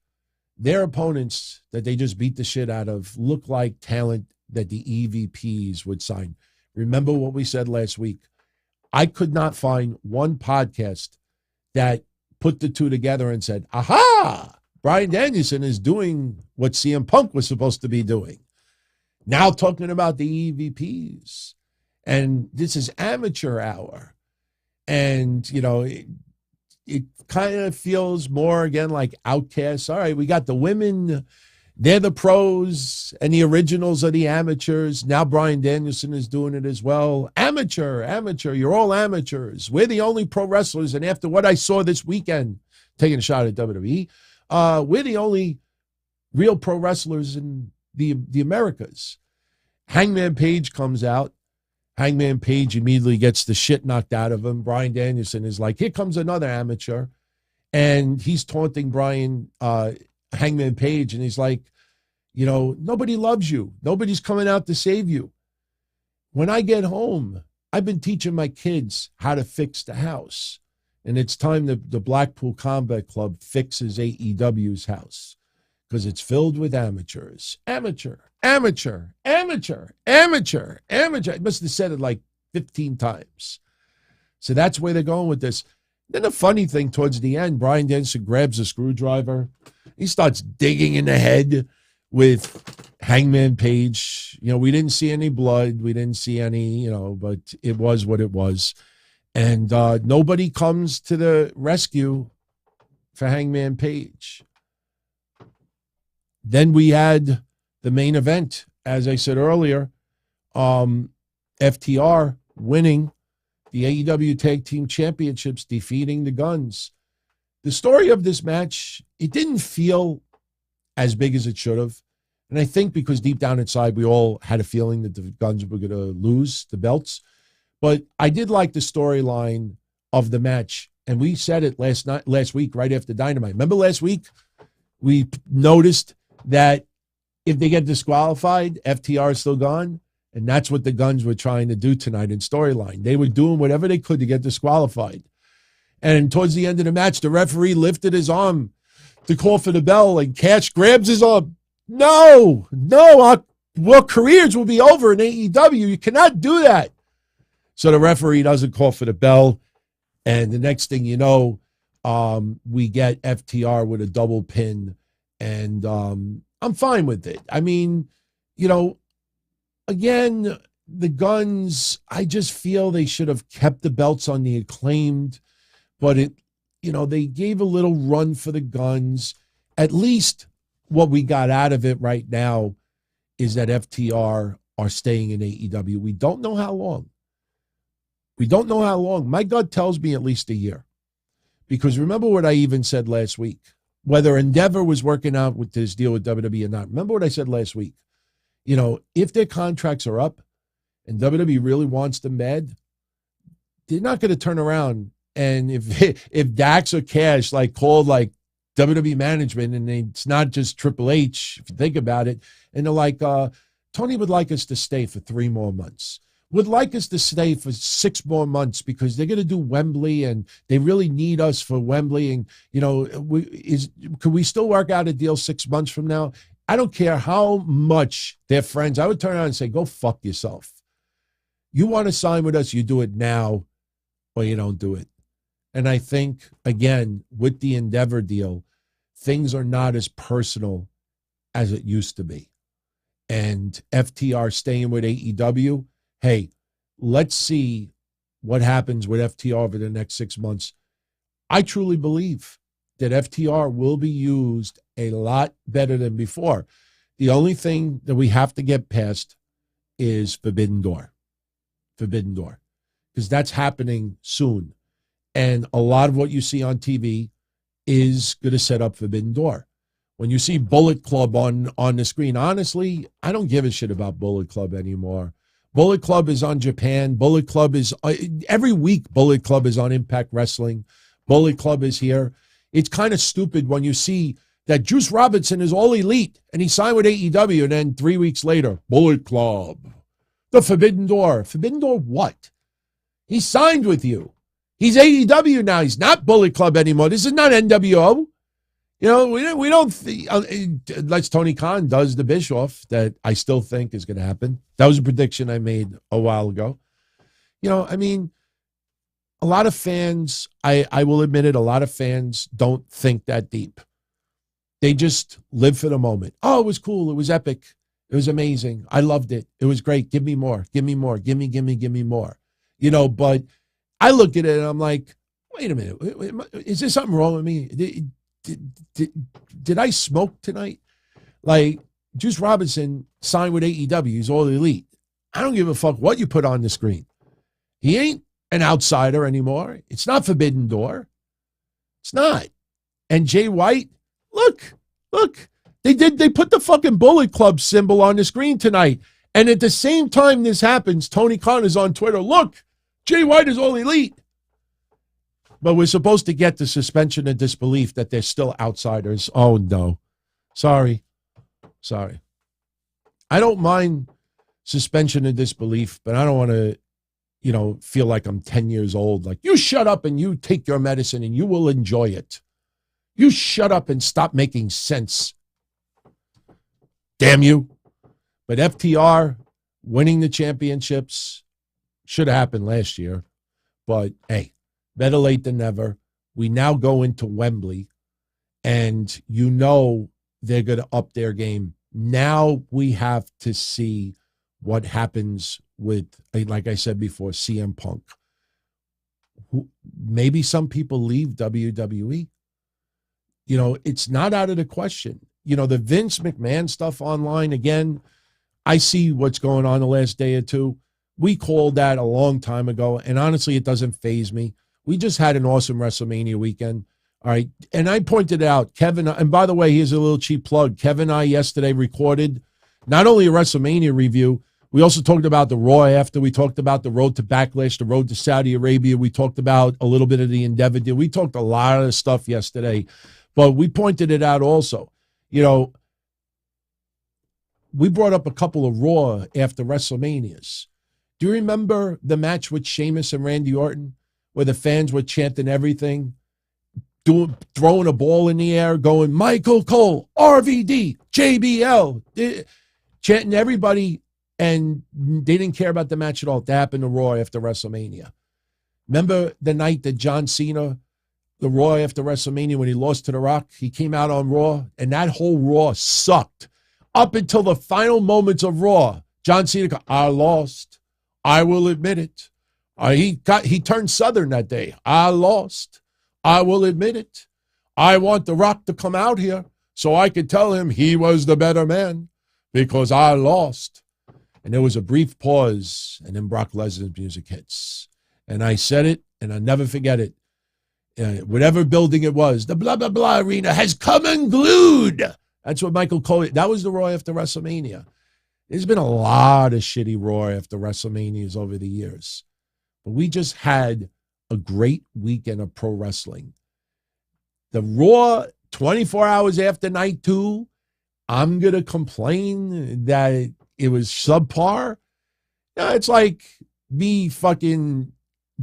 Their opponents that they just beat the shit out of look like talent that the EVPs would sign. Remember what we said last week? I could not find one podcast that put the two together and said, aha, Bryan Danielson is doing what CM Punk was supposed to be doing. Now talking about the EVPs. And this is amateur hour. And, you know, it kind of feels more, again, like Outcasts. All right, we got the women. They're the pros, and the originals are the amateurs. Now Bryan Danielson is doing it as well. Amateur. You're all amateurs. We're the only pro wrestlers. And after what I saw this weekend, taking a shot at WWE, we're the only real pro wrestlers in the Americas. Hangman Page comes out. Hangman Page immediately gets the shit knocked out of him. Bryan Danielson is like, here comes another amateur. And he's taunting Hangman Page. And he's like, you know, nobody loves you. Nobody's coming out to save you. When I get home, I've been teaching my kids how to fix the house. And it's time that the Blackpool Combat Club fixes AEW's house. Because it's filled with amateurs. Amateur. I must have said it like 15 times. So that's where they're going with this. Then the funny thing towards the end, Bryan Danielson grabs a screwdriver. He starts digging in the head with Hangman Page. You know, we didn't see any blood. We didn't see any, you know, but it was what it was. And nobody comes to the rescue for Hangman Page. Then we had the main event, as I said earlier, FTR winning the AEW Tag Team Championships, defeating the Guns. The story of this match, it didn't feel as big as it should have. And I think because deep down inside, we all had a feeling that the Guns were going to lose the belts. But I did like the storyline of the match. And we said it last week, right after Dynamite. Remember last week, we noticed that if they get disqualified, FTR is still gone. And that's what the Guns were trying to do tonight in storyline. They were doing whatever they could to get disqualified. And towards the end of the match, the referee lifted his arm to call for the bell, and Cash grabs his arm. No, our careers will be over in AEW. You cannot do that. So the referee doesn't call for the bell. And the next thing you know, we get FTR with a double pin. And I'm fine with it. I mean, you know, again, the Guns, I just feel they should have kept the belts on the Acclaimed, but they gave a little run for the Guns. At least what we got out of it right now is that FTR are staying in AEW. We don't know how long. My gut tells me at least a year. Because remember what I even said last week, whether Endeavor was working out with this deal with WWE or not. Remember what I said last week. You know, if their contracts are up and WWE really wants them mad, they're not going to turn around. And if Dax or Cash called WWE management, and it's not just Triple H, if you think about it. And they're like, Tony would like us to stay for 3 more months. Would like us to stay for 6 more months because they're going to do Wembley and they really need us for Wembley. And, could we still work out a deal 6 months from now? I don't care how much they're friends. I would turn around and say, go fuck yourself. You want to sign with us, you do it now or you don't do it. And I think, again, with the Endeavor deal, things are not as personal as it used to be. And FTR staying with AEW, hey, let's see what happens with FTR over the next 6 months. I truly believe that FTR will be used a lot better than before. The only thing that we have to get past is Forbidden Door. Forbidden Door. Because that's happening soon. And a lot of what you see on TV is going to set up Forbidden Door. When you see Bullet Club on the screen, honestly, I don't give a shit about Bullet Club anymore. Bullet Club is on Japan. Bullet Club is, every week Bullet Club is on Impact Wrestling. Bullet Club is here. It's kind of stupid when you see that Juice Robinson is all elite and he signed with AEW, and then 3 weeks later, Bullet Club, the Forbidden Door. Forbidden Door what? He signed with you. He's AEW now. He's not Bullet Club anymore. This is not NWO. We don't, unless Tony Khan does the Bischoff, that I still think is going to happen. That was a prediction I made a while ago. A lot of fans, I will admit it, a lot of fans don't think that deep. They just live for the moment. Oh, it was cool. It was epic. It was amazing. I loved it. It was great. Give me more. Give me more. Give me more. But I look at it and I'm like, wait a minute. Is there something wrong with me? Did I smoke tonight? Like, Juice Robinson signed with AEW. He's all elite. I don't give a fuck what you put on the screen. He ain't an outsider anymore. It's not Forbidden Door. It's not. And Jay White, look. They put the fucking Bullet Club symbol on the screen tonight. And at the same time this happens, Tony Khan is on Twitter. Look, Jay White is all elite. But we're supposed to get the suspension of disbelief that they're still outsiders. Oh, no. Sorry. I don't mind suspension of disbelief, but I don't want to, feel like I'm 10 years old. Like, you shut up and you take your medicine and you will enjoy it. You shut up and stop making sense. Damn you. But FTR winning the championships should have happened last year. But, hey, better late than never. We now go into Wembley, and they're going to up their game. Now we have to see what happens with, like I said before, CM Punk. Maybe some people leave WWE. It's not out of the question. The Vince McMahon stuff online, again, I see what's going on the last day or two. We called that a long time ago, and honestly, it doesn't faze me. We just had an awesome WrestleMania weekend. All right. And I pointed out, Kevin, and by the way, here's a little cheap plug. Kevin and I yesterday recorded not only a WrestleMania review, we also talked about the Raw after. We talked about the road to Backlash, the road to Saudi Arabia. We talked about a little bit of the Endeavor deal. We talked a lot of stuff yesterday, but we pointed it out also. We brought up a couple of Raw after WrestleManias. Do you remember the match with Sheamus and Randy Orton where the fans were chanting everything, throwing a ball in the air, going, Michael Cole, RVD, JBL, chanting everybody, and they didn't care about the match at all. That happened to Raw after WrestleMania. Remember the night that John Cena, the Raw after WrestleMania, when he lost to The Rock, he came out on Raw, and that whole Raw sucked. Up until the final moments of Raw, John Cena, I lost. I will admit it. He turned Southern that day. I lost. I will admit it. I want The Rock to come out here so I could tell him he was the better man because I lost. And there was a brief pause, and then Brock Lesnar's music hits. And I said it, and I'll never forget it. Whatever building it was, the blah, blah, blah arena has come unglued. That's what Michael Cole, that was the Raw after WrestleMania. There's been a lot of shitty Raw after WrestleManias over the years. But we just had a great weekend of pro wrestling. The Raw 24 hours after night 2, I'm going to complain that it was subpar. No, it's like me fucking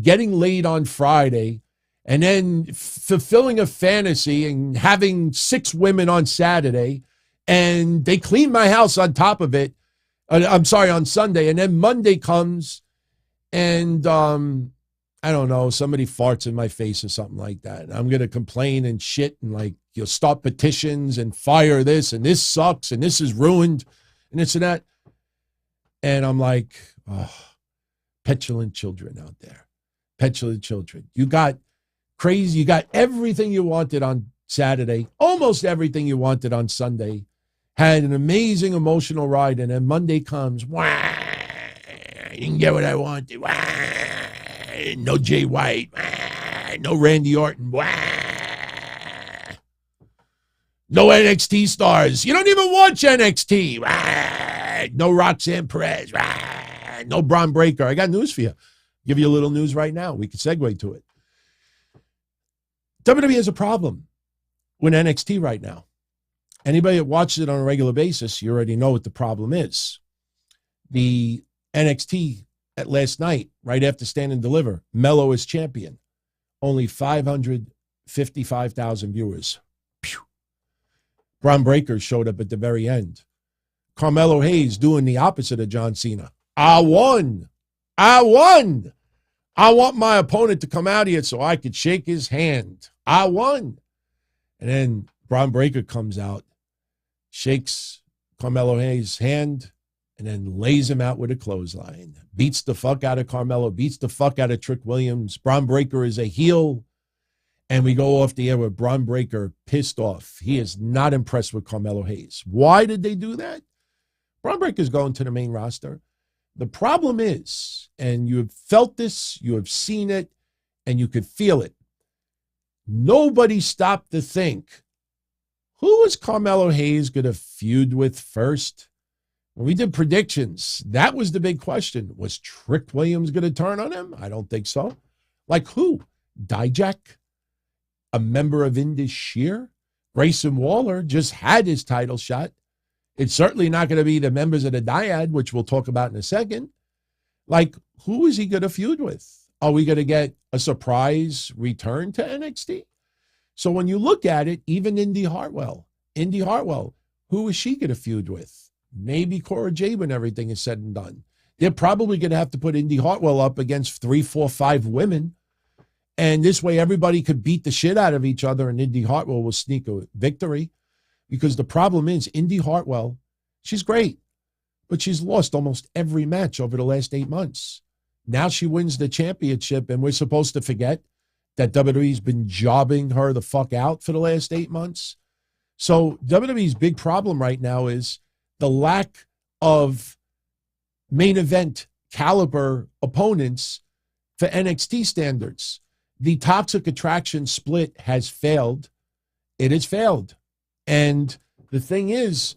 getting laid on Friday and then fulfilling a fantasy and having 6 women on Saturday, and they clean my house on top of it. I'm sorry, on Sunday. And then Monday comes and, I don't know, somebody farts in my face or something like that. I'm going to complain and shit and like, you'll start petitions and fire this and this sucks and this is ruined and this and that. And I'm like, oh, petulant children out there. Petulant children. You got crazy. You got everything you wanted on Saturday, almost everything you wanted on Sunday. Had an amazing emotional ride, and then Monday comes, wah, I didn't get what I wanted. Wah, no Jay White. Wah, no Randy Orton. Wah, no NXT stars. You don't even watch NXT. Wah, no Roxanne Perez. Wah, no Braun Breaker. I got news for you. Give you a little news right now. We can segue to it. WWE has a problem with NXT right now. Anybody that watches it on a regular basis, you already know what the problem is. The NXT at last night, right after Stand and Deliver, Mello is champion. Only 555,000 viewers. Pew. Braun Breaker showed up at the very end. Carmelo Hayes doing the opposite of John Cena. I won. I won. I want my opponent to come out here so I could shake his hand. I won. And then Braun Breaker comes out, shakes Carmelo Hayes' hand, and then lays him out with a clothesline. Beats the fuck out of Carmelo, beats the fuck out of Trick Williams. Braun Breaker is a heel. And we go off the air with Braun Breaker pissed off. He is not impressed with Carmelo Hayes. Why did they do that? Braun Breaker's going to the main roster. The problem is, and you have felt this, you have seen it, and you could feel it. Nobody stopped to think, who was Carmelo Hayes going to feud with first? When we did predictions, that was the big question. Was Trick Williams going to turn on him? I don't think so. Like who? Dijak? A member of Indus Shear? Grayson Waller just had his title shot. It's certainly not going to be the members of the Dyad, which we'll talk about in a second. Like, who is he going to feud with? Are we going to get a surprise return to NXT? So when you look at it, even Indy Hartwell, who is she going to feud with? Maybe Cora Jade when everything is said and done. They're probably going to have to put Indy Hartwell up against 3, 4, 5 women. And this way everybody could beat the shit out of each other and Indy Hartwell will sneak a victory. Because the problem is, Indy Hartwell, she's great, but she's lost almost every match over the last 8 months. Now she wins the championship, and we're supposed to forget that WWE's been jobbing her the fuck out for the last 8 months. So WWE's big problem right now is the lack of main event caliber opponents for NXT standards. The Toxic Attraction split has failed. It has failed. And the thing is,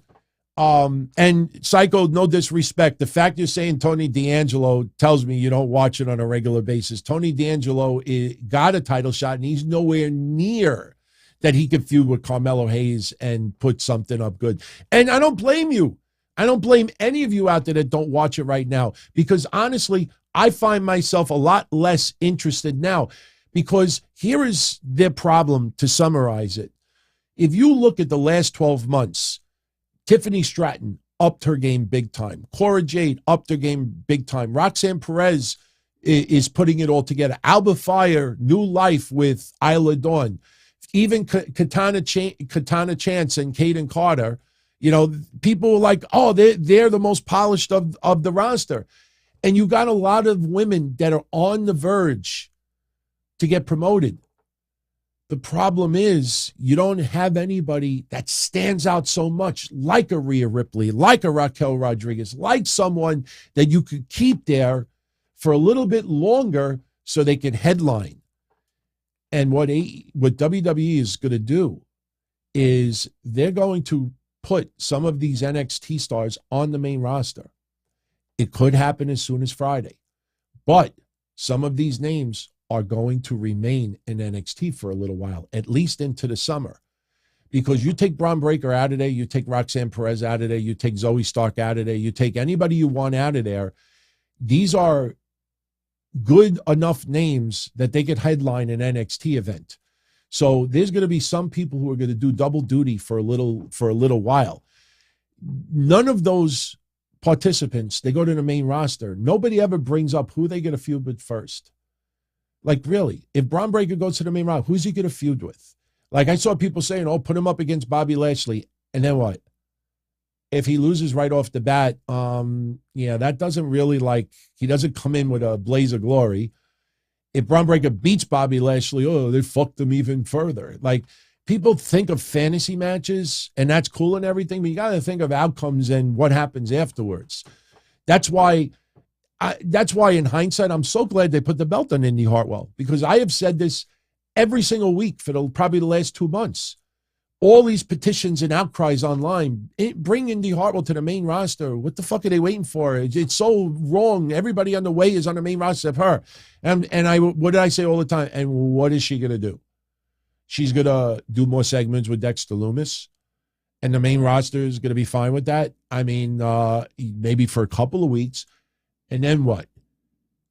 and Psycho, no disrespect, the fact you're saying Tony D'Angelo tells me you don't watch it on a regular basis. Tony D'Angelo got a title shot, and he's nowhere near that he could feud with Carmelo Hayes and put something up good. And I don't blame you. I don't blame any of you out there that don't watch it right now, because honestly, I find myself a lot less interested now, because here is their problem, to summarize it. If you look at the last 12 months, Tiffany Stratton upped her game big time. Cora Jade upped her game big time. Roxanne Perez is putting it all together. Alba Fire, new life with Isla Dawn. Even Katana Chance and Kaden Carter, you know, people were like, oh, they're the most polished of the roster. And you got a lot of women that are on the verge to get promoted. The problem is you don't have anybody that stands out so much like a Rhea Ripley, like a Raquel Rodriguez, like someone that you could keep there for a little bit longer so they can headline. And what WWE is going to do is they're going to put some of these NXT stars on the main roster. It could happen as soon as Friday. But some of these names are going to remain in NXT for a little while, at least into the summer. Because you take Braun Breaker out of there, you take Roxanne Perez out of there, you take Zoe Stark out of there, you take anybody you want out of there. These are good enough names that they could headline an NXT event. So there's going to be some people who are going to do double duty for a little while. None of those participants, they go to the main roster. Nobody ever brings up who they get a feud with first. Like, really, if Braun Breaker goes to the main roster, who's he going to feud with? Like, I saw people saying, oh, put him up against Bobby Lashley. And then what? If he loses right off the bat, that doesn't really, he doesn't come in with a blaze of glory. If Braun Breaker beats Bobby Lashley, oh, they fucked him even further. Like, people think of fantasy matches, and that's cool and everything, but you got to think of outcomes and what happens afterwards. That's why in hindsight, I'm so glad they put the belt on Indy Hartwell, because I have said this every single week for probably the last 2 months. All these petitions and outcries online, bring Indy Hartwell to the main roster. What the fuck are they waiting for? It's so wrong. Everybody on the way is on the main roster of her. And what did I say all the time? And what is she going to do? She's going to do more segments with Dexter Lumis, and the main roster is going to be fine with that. I mean, maybe for a couple of weeks. And then what?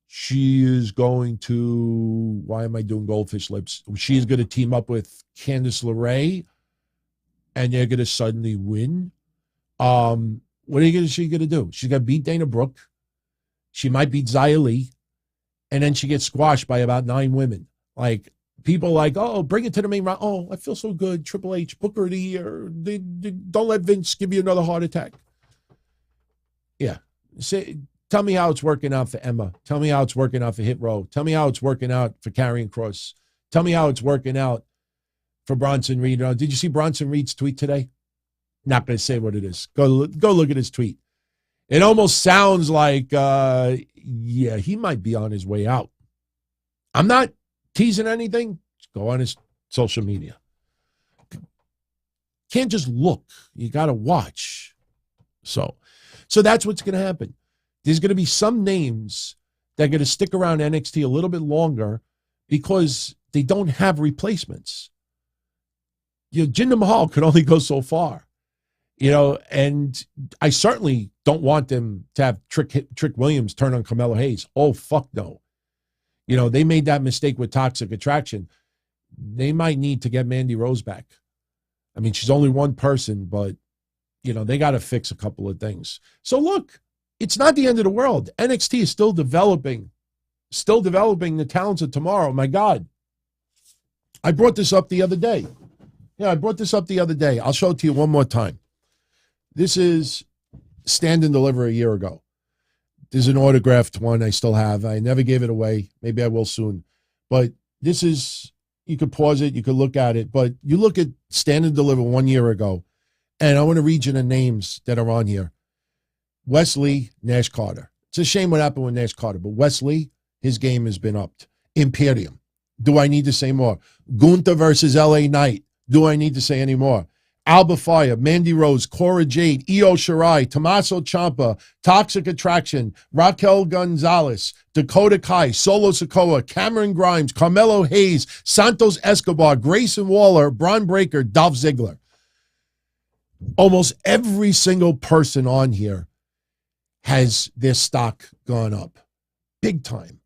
She is going to, why am I doing goldfish lips? She's going to team up with Candice LeRae, and they're going to suddenly win. What is she going to do? She's going to beat Dana Brooke. She might beat Xia Li, and then she gets squashed by about 9 women. Like, people like, oh, bring it to the main round. Oh, I feel so good. Triple H, Booker of the Year. Don't let Vince give you another heart attack. Yeah. Tell me how it's working out for Emma. Tell me how it's working out for Hit Row. Tell me how it's working out for Karrion Kross. Tell me how it's working out for Bronson Reed. Did you see Bronson Reed's tweet today? Not going to say what it is. Go look at his tweet. It almost sounds like, he might be on his way out. I'm not teasing anything. Just go on his social media. Can't just look. You got to watch. So that's what's going to happen. There's going to be some names that are going to stick around NXT a little bit longer because they don't have replacements. Jinder Mahal could only go so far, and I certainly don't want them to have Trick Williams turn on Carmelo Hayes. Oh, fuck no. They made that mistake with Toxic Attraction. They might need to get Mandy Rose back. I mean, she's only one person, but, they got to fix a couple of things. So look, it's not the end of the world. NXT is still developing the talents of tomorrow. My God. I brought this up the other day. I'll show it to you one more time. This is Stand and Deliver a year ago. There's an autographed one I still have. I never gave it away. Maybe I will soon. But this is, you could pause it, you could look at it. But you look at Stand and Deliver 1 year ago, and I want to read you the names that are on here. Wesley, Nash Carter. It's a shame what happened with Nash Carter, but Wesley, his game has been upped. Imperium. Do I need to say more? Gunther versus LA Knight. Do I need to say any more? Alba Fire, Mandy Rose, Cora Jade, Io Shirai, Tommaso Ciampa, Toxic Attraction, Raquel Gonzalez, Dakota Kai, Solo Sikoa, Cameron Grimes, Carmelo Hayes, Santos Escobar, Grayson Waller, Braun Breaker, Dolph Ziggler. Almost every single person on here has their stock gone up big time.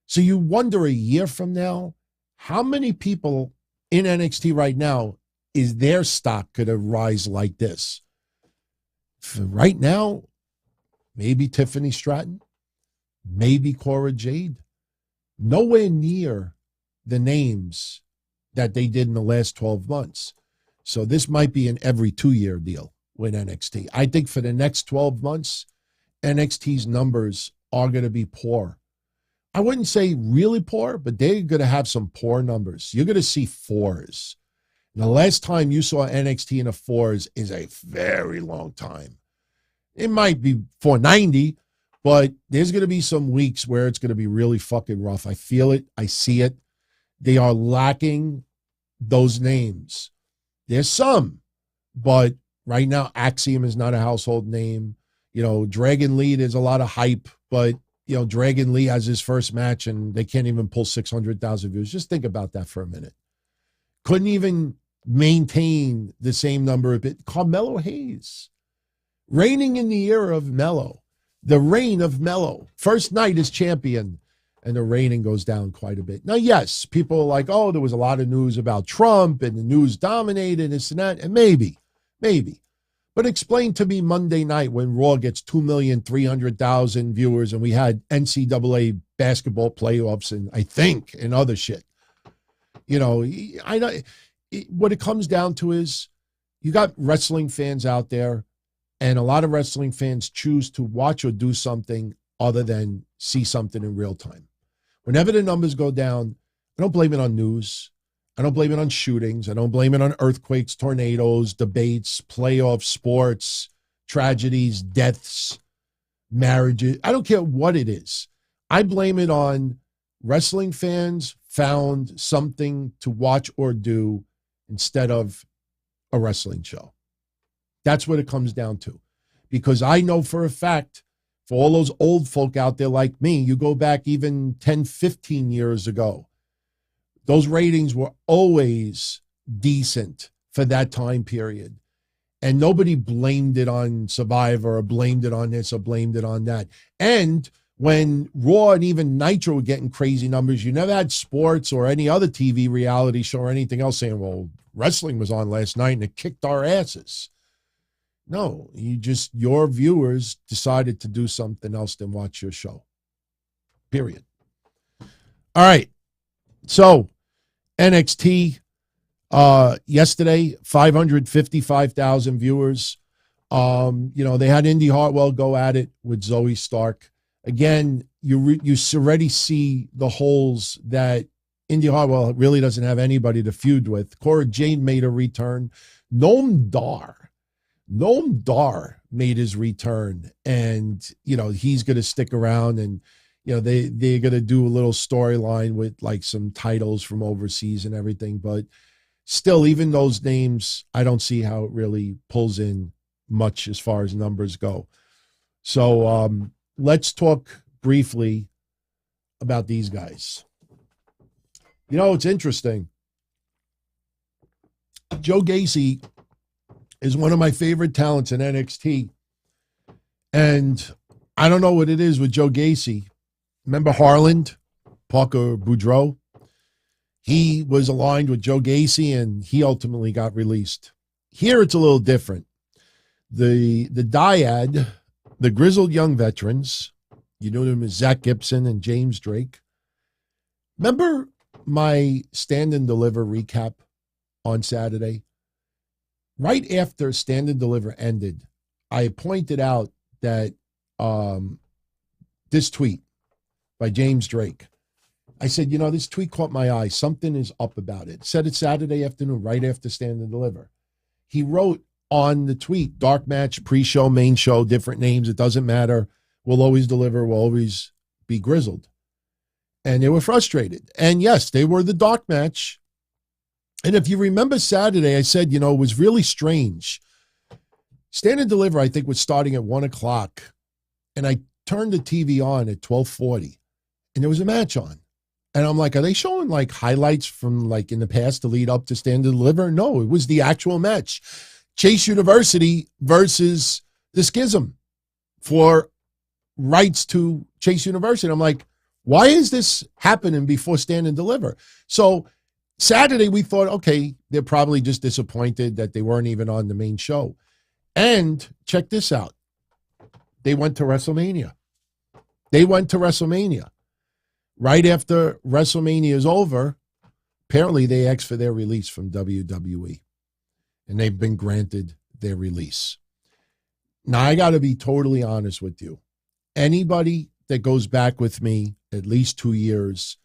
So you wonder a year from now, how many people in NXT right now is their stock going to rise like this? For right now, maybe Tiffany Stratton, maybe Cora Jade. Nowhere near the names that they did in the last 12 months. So this might be an every 2-year deal with NXT. I think for the next 12 months, NXT's numbers are going to be poor. I wouldn't say really poor, but they're going to have some poor numbers. You're going to see 4s. And the last time you saw NXT in the 4s is a very long time. It might be 490, but there's going to be some weeks where it's going to be really fucking rough. I feel it. I see it. They are lacking those names. There's some, but right now, Axiom is not a household name. Dragon Lee, there's a lot of hype, but, Dragon Lee has his first match and they can't even pull 600,000 views. Just think about that for a minute. Couldn't even maintain the same number of it. Carmelo Hayes, reigning in the era of Melo, the reign of Melo. First night as champion, and the rating goes down quite a bit. Now, yes, people are like, oh, there was a lot of news about Trump, and the news dominated this and that, and maybe. But explain to me Monday night when Raw gets 2,300,000 viewers and we had NCAA basketball playoffs and I think and other shit. You know, I know what it comes down to is you got wrestling fans out there, and a lot of wrestling fans choose to watch or do something other than see something in real time. Whenever the numbers go down, I don't blame it on news. I don't blame it on shootings. I don't blame it on earthquakes, tornadoes, debates, playoff sports, tragedies, deaths, marriages. I don't care what it is. I blame it on wrestling fans found something to watch or do instead of a wrestling show. That's what it comes down to. Because I know for a fact, for all those old folk out there like me, you go back even 10, 15 years ago, those ratings were always decent for that time period. And nobody blamed it on Survivor or blamed it on this or blamed it on that. And when Raw and even Nitro were getting crazy numbers, you never had sports or any other TV reality show or anything else saying, well, wrestling was on last night and it kicked our asses. No, your viewers decided to do something else than watch your show. Period. All right. So NXT, yesterday, 555,000 viewers. They had Indy Hartwell go at it with Zoe Stark. Again, you already see the holes that Indy Hartwell really doesn't have anybody to feud with. Cora Jade made a return. Noam Dar made his return, and he's going to stick around, and they're going to do a little storyline with like some titles from overseas and everything. But still, even those names, I don't see how it really pulls in much as far as numbers go. So let's talk briefly about these guys. It's interesting. Joe Gacy is one of my favorite talents in NXT. And I don't know what it is with Joe Gacy. Remember Harland, Parker Boudreaux? He was aligned with Joe Gacy, and he ultimately got released. Here it's a little different. The Dyad, the Grizzled Young Veterans, you know them as Zack Gibson and James Drake. Remember my Stand and Deliver recap on Saturday? Right after Stand and Deliver ended, I pointed out that this tweet by James Drake, I said, this tweet caught my eye. Something is up about it. Said it Saturday afternoon, right after Stand and Deliver. He wrote on the tweet, dark match, pre-show, main show, different names. It doesn't matter. We'll always deliver. We'll always be grizzled. And they were frustrated. And yes, they were the dark match. And if you remember Saturday, I said, it was really strange. Stand and Deliver, I think, was starting at 1 o'clock. And I turned the TV on at 12:40. And there was a match on. And I'm like, are they showing like highlights from like in the past to lead up to Stand and Deliver? No, it was the actual match. Chase University versus the Schism for rights to Chase University. And I'm like, why is this happening before Stand and Deliver? So Saturday, we thought, okay, they're probably just disappointed that they weren't even on the main show. And check this out. They went to WrestleMania. Right after WrestleMania is over, apparently they asked for their release from WWE. And they've been granted their release. Now, I got to be totally honest with you. Anybody that goes back with me at least 2 years,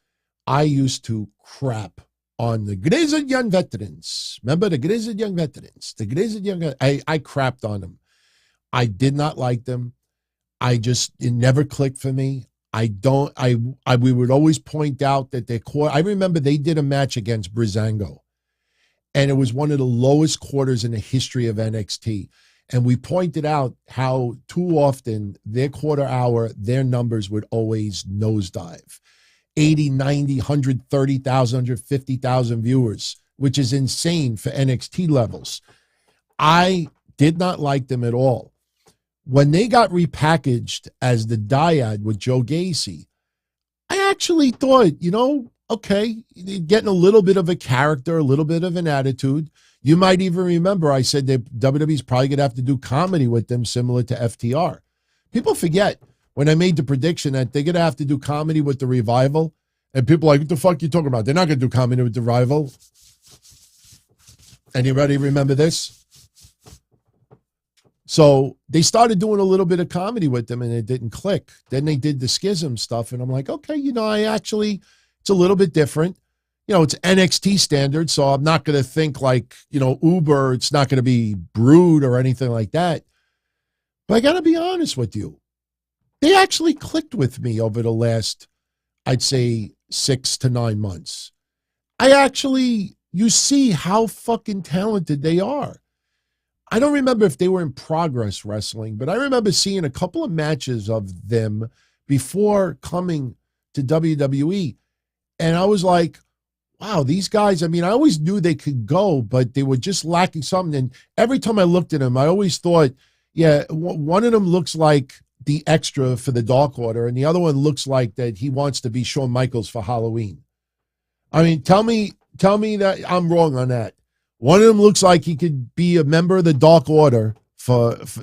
I used to crap on the Grizzled Young Veterans. Remember the Grizzled Young Veterans? I crapped on them. I did not like them. It never clicked for me. We would always point out that I remember they did a match against Breezango, and it was one of the lowest quarters in the history of NXT. And we pointed out how too often their quarter hour, their numbers would always nosedive. 80, 90, 130,000, 150,000 viewers. which is insane for NXT levels. I did not like them at all. When they got repackaged as the Dyad with Joe Gacy, I actually thought, okay, getting a little bit of a character, a little bit of an attitude. You might even remember I said that WWE's probably going to have to do comedy with them similar to FTR. People forget when I made the prediction that they're going to have to do comedy with the Revival, and people are like, what the fuck are you talking about? They're not going to do comedy with the Revival. Anybody remember this? So they started doing a little bit of comedy with them, and it didn't click. Then they did the Schism stuff, and I'm like, okay, it's a little bit different. It's NXT standard, so I'm not going to think like, Uber, it's not going to be Brood or anything like that. But I got to be honest with you. They actually clicked with me over the last, I'd say, 6 to 9 months. You see how fucking talented they are. I don't remember if they were in Progress Wrestling, but I remember seeing a couple of matches of them before coming to WWE. And I was like, wow, these guys, I always knew they could go, but they were just lacking something. And every time I looked at them, I always thought, yeah, one of them looks like the extra for the Dark Order, and the other one looks like that he wants to be Shawn Michaels for Halloween. Tell me that I'm wrong on that. One of them looks like he could be a member of the Dark Order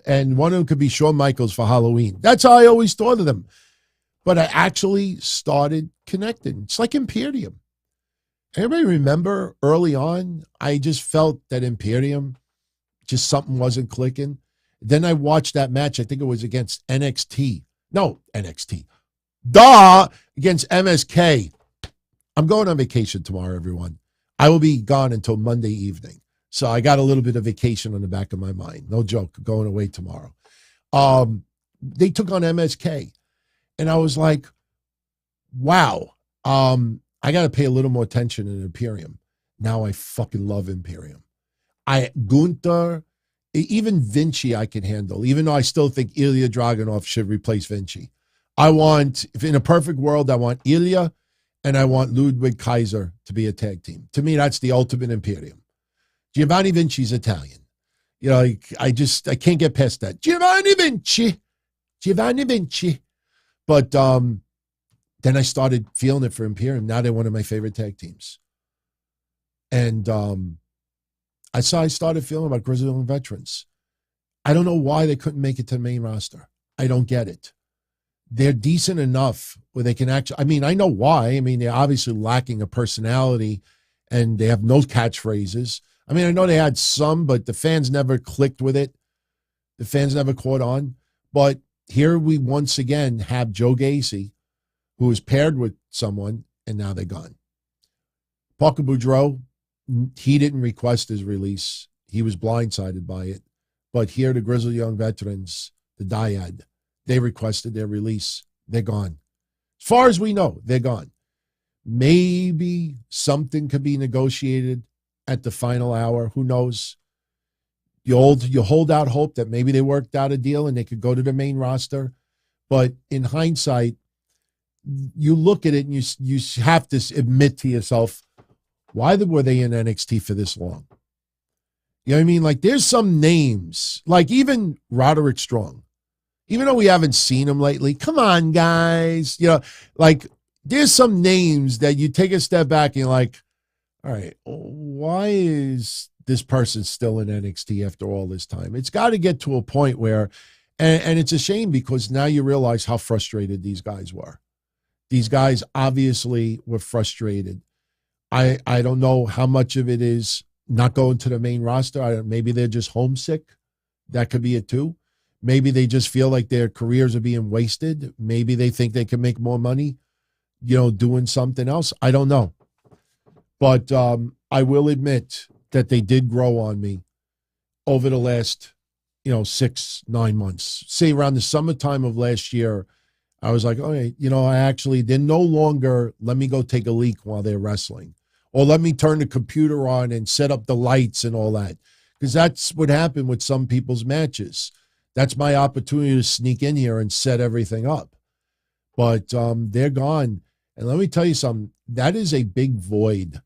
and one of them could be Shawn Michaels for Halloween. That's how I always thought of them. But I actually started connecting. It's like Imperium. Anybody remember early on, I just felt that Imperium, just something wasn't clicking. Then I watched that match. I think it was against NXT. No, NXT. Against MSK. I'm going on vacation tomorrow, everyone. I will be gone until Monday evening. So I got a little bit of vacation on the back of my mind. No joke, going away tomorrow. They took on MSK. And I was like, wow, I got to pay a little more attention in Imperium. Now I fucking love Imperium. Gunther, even Vinci I can handle, even though I still think Ilya Dragunov should replace Vinci. If in a perfect world, I want Ilya and I want Ludwig Kaiser to be a tag team. To me, that's the ultimate Imperium. Giovanni Vinci's Italian. I can't get past that. Giovanni Vinci. But then I started feeling it for Imperium. Now they're one of my favorite tag teams. And I started feeling about Grizzled Young Veterans. I don't know why they couldn't make it to the main roster. I don't get it. They're decent enough where they can actually, I know why. They're obviously lacking a personality and they have no catchphrases. I know they had some, but the fans never clicked with it. The fans never caught on. But here we once again have Joe Gacy, who is paired with someone, and now they're gone. Parker Boudreaux, he didn't request his release. He was blindsided by it. But here, the Grizzled Young Veterans, the Dyad, they requested their release. They're gone. As far as we know, they're gone. Maybe something could be negotiated at the final hour. Who knows? You hold out hope that maybe they worked out a deal and they could go to the main roster. But in hindsight, you look at it and you have to admit to yourself, why were they in NXT for this long? You know what I mean? Like, there's some names, like even Roderick Strong, even though we haven't seen him lately. Come on, guys. There's some names that you take a step back and you're like, all right, why is this person still in NXT after all this time? It's got to get to a point where, and it's a shame because now you realize how frustrated these guys were. These guys obviously were frustrated. I don't know how much of it is not going to the main roster. Maybe they're just homesick. That could be it too. Maybe they just feel like their careers are being wasted. Maybe they think they can make more money, doing something else. I don't know. But I will admit that they did grow on me over the last, 6-9 months. Say around the summertime of last year, I was like, okay, they're no longer, let me go take a leak while they're wrestling. Or let me turn the computer on and set up the lights and all that. Because that's what happened with some people's matches. That's my opportunity to sneak in here and set everything up. But they're gone. And let me tell you something. That is a big void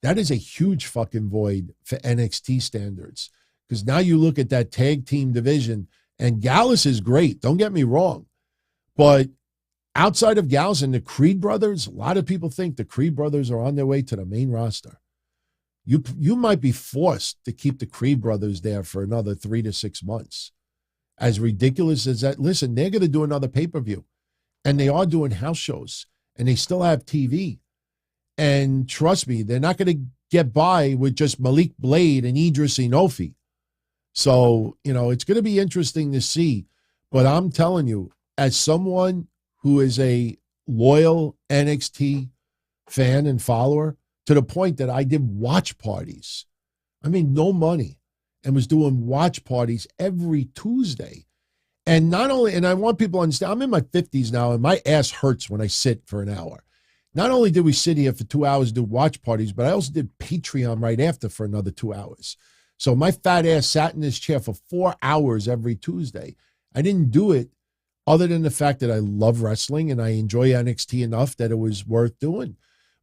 That is a huge fucking void for NXT standards. Because now you look at that tag team division, and Gallus is great. Don't get me wrong. But outside of Gallus and the Creed brothers, a lot of people think the Creed brothers are on their way to the main roster. You might be forced to keep the Creed brothers there for another 3 to 6 months. As ridiculous as that, listen, they're going to do another pay-per-view. And they are doing house shows. And they still have TV. And trust me, they're not going to get by with just Malik Blade and Idris Enofi. So, it's going to be interesting to see. But I'm telling you, as someone who is a loyal NXT fan and follower, to the point that I did watch parties. I mean, no money, and was doing watch parties every Tuesday. And not only, and I want people to understand, I'm in my 50s now, and my ass hurts when I sit for an hour. Not only did we sit here for 2 hours, do watch parties, but I also did Patreon right after for another 2 hours. So my fat ass sat in this chair for 4 hours every Tuesday. I didn't do it other than the fact that I love wrestling and I enjoy NXT enough that it was worth doing.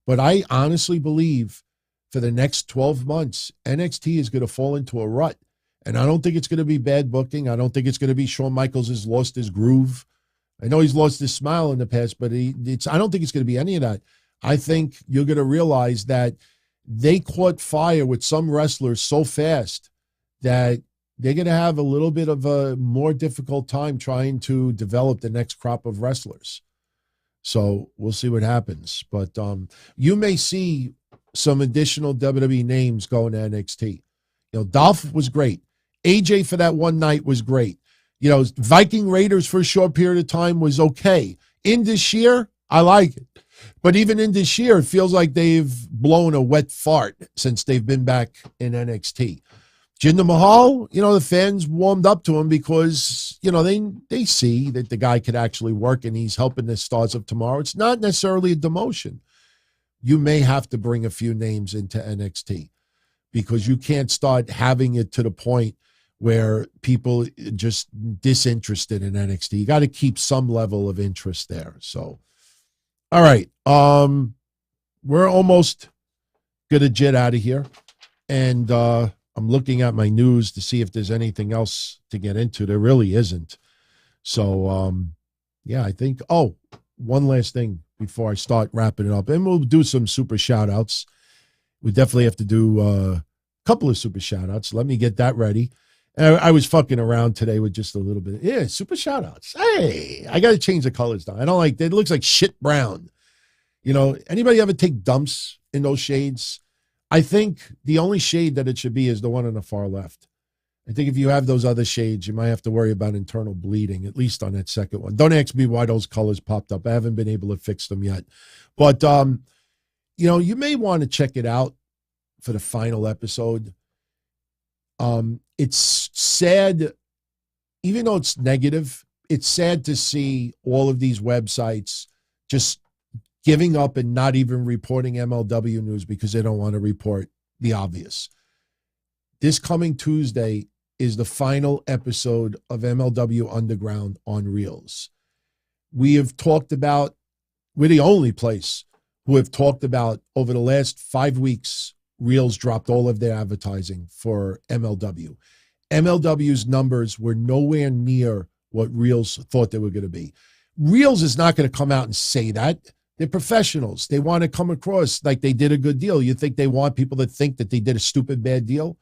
But I honestly believe for the next 12 months, NXT is going to fall into a rut. And I don't think it's going to be bad booking. I don't think it's going to be Shawn Michaels has lost his groove. I know he's lost his smile in the past, but I don't think it's going to be any of that. I think you're going to realize that they caught fire with some wrestlers so fast that they're going to have a little bit of a more difficult time trying to develop the next crop of wrestlers. So we'll see what happens. But you may see some additional WWE names going to NXT. Dolph was great. AJ for that one night was great. Viking Raiders for a short period of time was okay. In this year, I like it. But even in this year, it feels like they've blown a wet fart since they've been back in NXT. Jinder Mahal, the fans warmed up to him because, they see that the guy could actually work and he's helping the stars of tomorrow. It's not necessarily a demotion. You may have to bring a few names into NXT because you can't start having it to the point where people just disinterested in NXT. You got to keep some level of interest there. So, all right. We're almost going to jet out of here. And, I'm looking at my news to see if there's anything else to get into. There really isn't. So, I think, one last thing before I start wrapping it up. And we'll do some super shout-outs. We definitely have to do a couple of super shout-outs. Let me get that ready. I was fucking around today with just a little bit. Yeah, super shout-outs. Hey, I got to change the colors now. I don't like, it looks like shit brown. Anybody ever take dumps in those shades? I think the only shade that it should be is the one on the far left. I think if you have those other shades, you might have to worry about internal bleeding, at least on that second one. Don't ask me why those colors popped up. I haven't been able to fix them yet. But, you may want to check it out for the final episode. It's sad, even though it's negative, it's sad to see all of these websites just giving up and not even reporting MLW news because they don't want to report the obvious. This coming Tuesday is the final episode of MLW Underground on Reels. We have talked about, we're the only place who have talked about over the last 5 weeks, Reels dropped all of their advertising for MLW. MLW's numbers were nowhere near what Reels thought they were going to be. Reels is not going to come out and say that. They're professionals. They want to come across like they did a good deal. You think they want people to think that they did a stupid bad deal?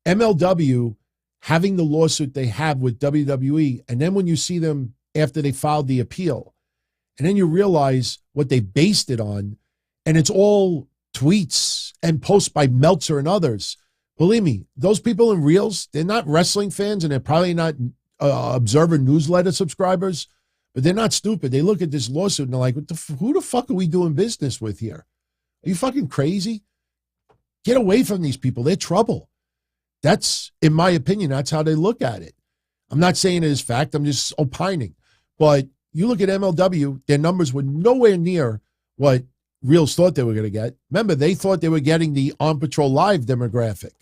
MLW having the lawsuit they have with WWE, and then when you see them after they filed the appeal, and then you realize what they based it on, and it's all tweets and posts by Meltzer and others. Believe me, those people in Reels, they're not wrestling fans, and they're probably not Observer newsletter subscribers. But they're not stupid. They look at this lawsuit and they're like, who the fuck are we doing business with here? Are you fucking crazy? Get away from these people. They're trouble. That's, in my opinion, that's how they look at it. I'm not saying it is fact. I'm just opining. But you look at MLW, their numbers were nowhere near what Reels thought they were going to get. Remember, they thought they were getting the On Patrol Live demographic.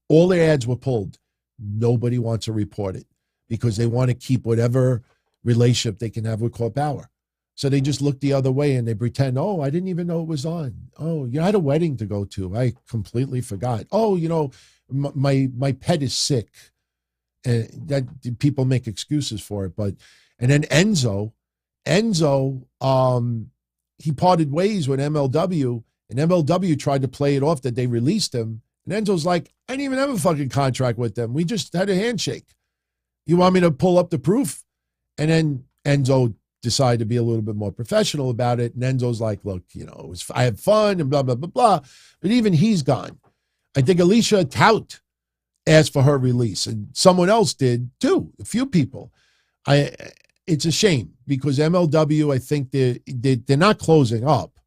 All their ads were pulled. Nobody wants to report it because they want to keep whatever relationship they can have with Corp Power. So they just look the other way and they pretend, oh, I didn't even know it was on. Oh, you had a wedding to go to. I completely forgot. Oh, my pet is sick. And that people make excuses for it. And then Enzo, he parted ways with MLW, and MLW tried to play it off that they released him. And Enzo's like, I didn't even have a fucking contract with them. We just had a handshake. You want me to pull up the proof? And then Enzo decided to be a little bit more professional about it. And Enzo's like, look, I had fun and blah, blah, blah, blah. But even he's gone. I think Alicia Tout asked for her release, and someone else did too, a few people. It's a shame because MLW, I think they're not closing up.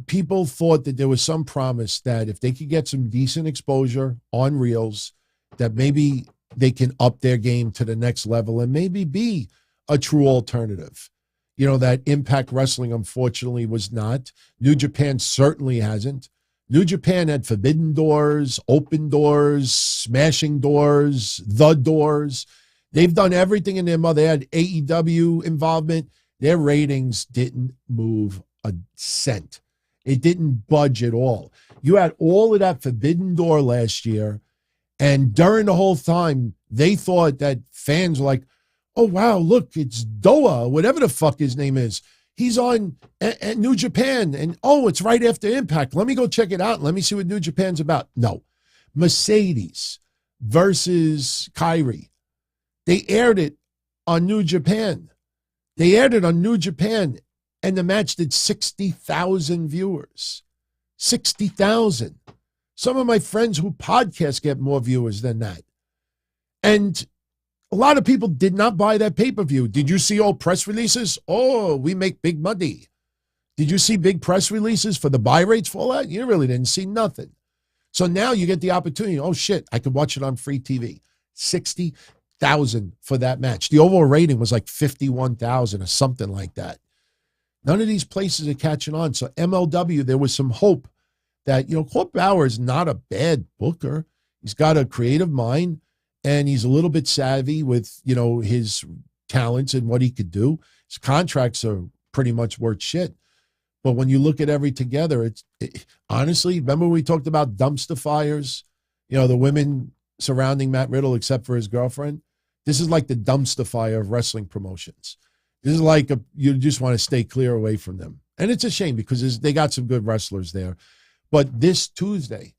People thought that there was some promise that if they could get some decent exposure on Reels, that maybe they can up their game to the next level and maybe be a true alternative. That Impact Wrestling, unfortunately, was not. New Japan certainly hasn't. New Japan had forbidden doors, open doors, smashing doors, the doors. They've done everything in their mother. They had AEW involvement. Their ratings didn't move a cent. It didn't budge at all. You had all of that forbidden door last year, and during the whole time, they thought that fans were like, oh, wow, look, it's Doa, whatever the fuck his name is. He's on at New Japan, and it's right after Impact. Let me go check it out and let me see what New Japan's about. No. Mercedes versus Kyrie. They aired it on New Japan. And the match did 60,000 viewers. 60,000. Some of my friends who podcast get more viewers than that. And a lot of people did not buy that pay-per-view. Did you see all press releases? Oh, we make big money. Did you see big press releases for the buy rates for all that? You really didn't see nothing. So now you get the opportunity. Oh, shit, I could watch it on free TV. 60,000 for that match. The overall rating was like 51,000 or something like that. None of these places are catching on. So MLW, there was some hope that, Court Bauer is not a bad booker. He's got a creative mind, and he's a little bit savvy with, his talents and what he could do. His contracts are pretty much worth shit. But when you look at everything together, honestly, remember we talked about dumpster fires? The women surrounding Matt Riddle except for his girlfriend? This is like the dumpster fire of wrestling promotions. This is like you just want to stay clear away from them. And it's a shame because they got some good wrestlers there. But this Tuesday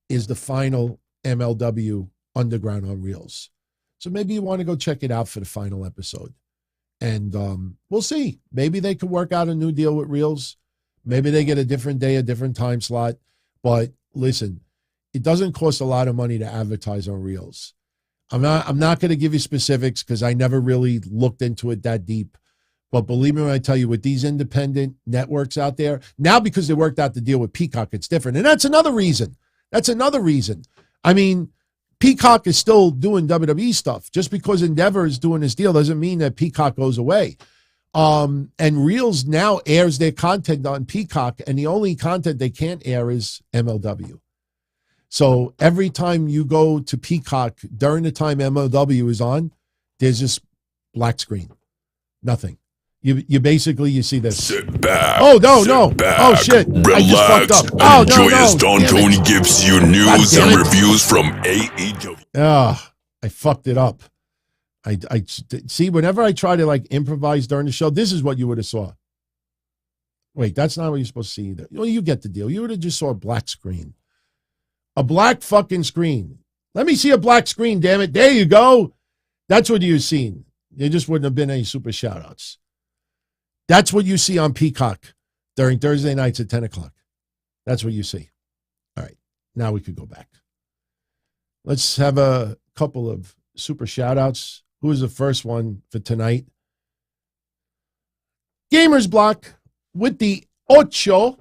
is the final MLW Underground on Reels. So maybe you want to go check it out for the final episode. And we'll see. Maybe they could work out a new deal with Reels. Maybe they get a different day, a different time slot. But listen, it doesn't cost a lot of money to advertise on Reels. I'm not going to give you specifics because I never really looked into it that deep. But believe me when I tell you, with these independent networks out there, now because they worked out the deal with Peacock, it's different. And that's another reason. I mean, Peacock is still doing WWE stuff. Just because Endeavor is doing this deal doesn't mean that Peacock goes away. And Reels now airs their content on Peacock, and the only content they can't air is MLW. So every time you go to Peacock during the time MLW is on, there's just black screen. Nothing. You basically, you see this. Sit back. Oh, no. Back, oh, shit. Relax, I just fucked up. And enjoy as Don Tony gives you news and reviews from AEW. I fucked it up. I see, whenever I try to improvise during the show, this is what you would have saw. Wait, that's not what you're supposed to see either. You get the deal. You would have just saw a black screen. A black fucking screen. Let me see a black screen, damn it. There you go. That's what you've seen. There just wouldn't have been any super shout-outs. That's what you see on Peacock during Thursday nights at 10 o'clock. That's what you see. All right. Now we could go back. Let's have a couple of super shout-outs. Who is the first one for tonight? Gamers Block with the Ocho.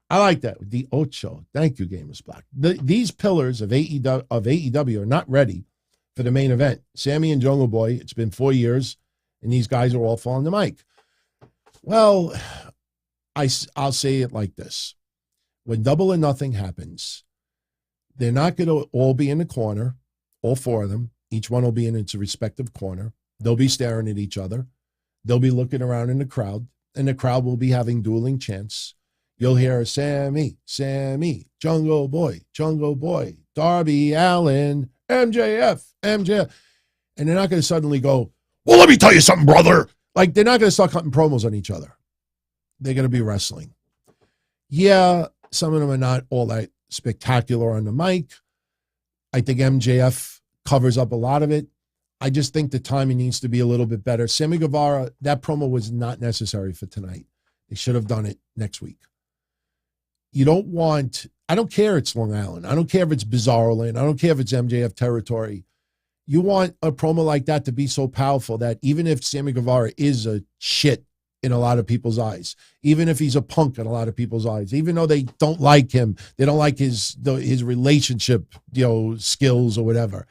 I like that. The Ocho. Thank you, Gamers Block. These pillars of AEW are not ready for the main event. Sammy and Jungle Boy, it's been 4 years, and these guys are all falling the mic. Well, I'll say it like this. When Double or Nothing happens, they're not going to all be in the corner, all four of them. Each one will be in its respective corner. They'll be staring at each other. they'll be looking around in the crowd, and the crowd will be having dueling chants. You'll hear Sammy, Sammy, Jungle Boy, Darby Allin, MJF, MJF. And they're not going to suddenly go, well, let me tell you something, brother. Like, they're not going to start cutting promos on each other. They're going to be wrestling. Yeah, some of them are not all that spectacular on the mic. I think MJF covers up a lot of it. I just think the timing needs to be a little bit better. Sammy Guevara, that promo was not necessary for tonight. They should have done it next week. You don't want, I don't care it's Long Island. I don't care if it's Bizarro Land. I don't care if it's MJF territory. You want a promo like that to be so powerful that even if Sammy Guevara is a shit in a lot of people's eyes, even if he's a punk in a lot of people's eyes, even though they don't like him, they don't like his relationship, skills or whatever.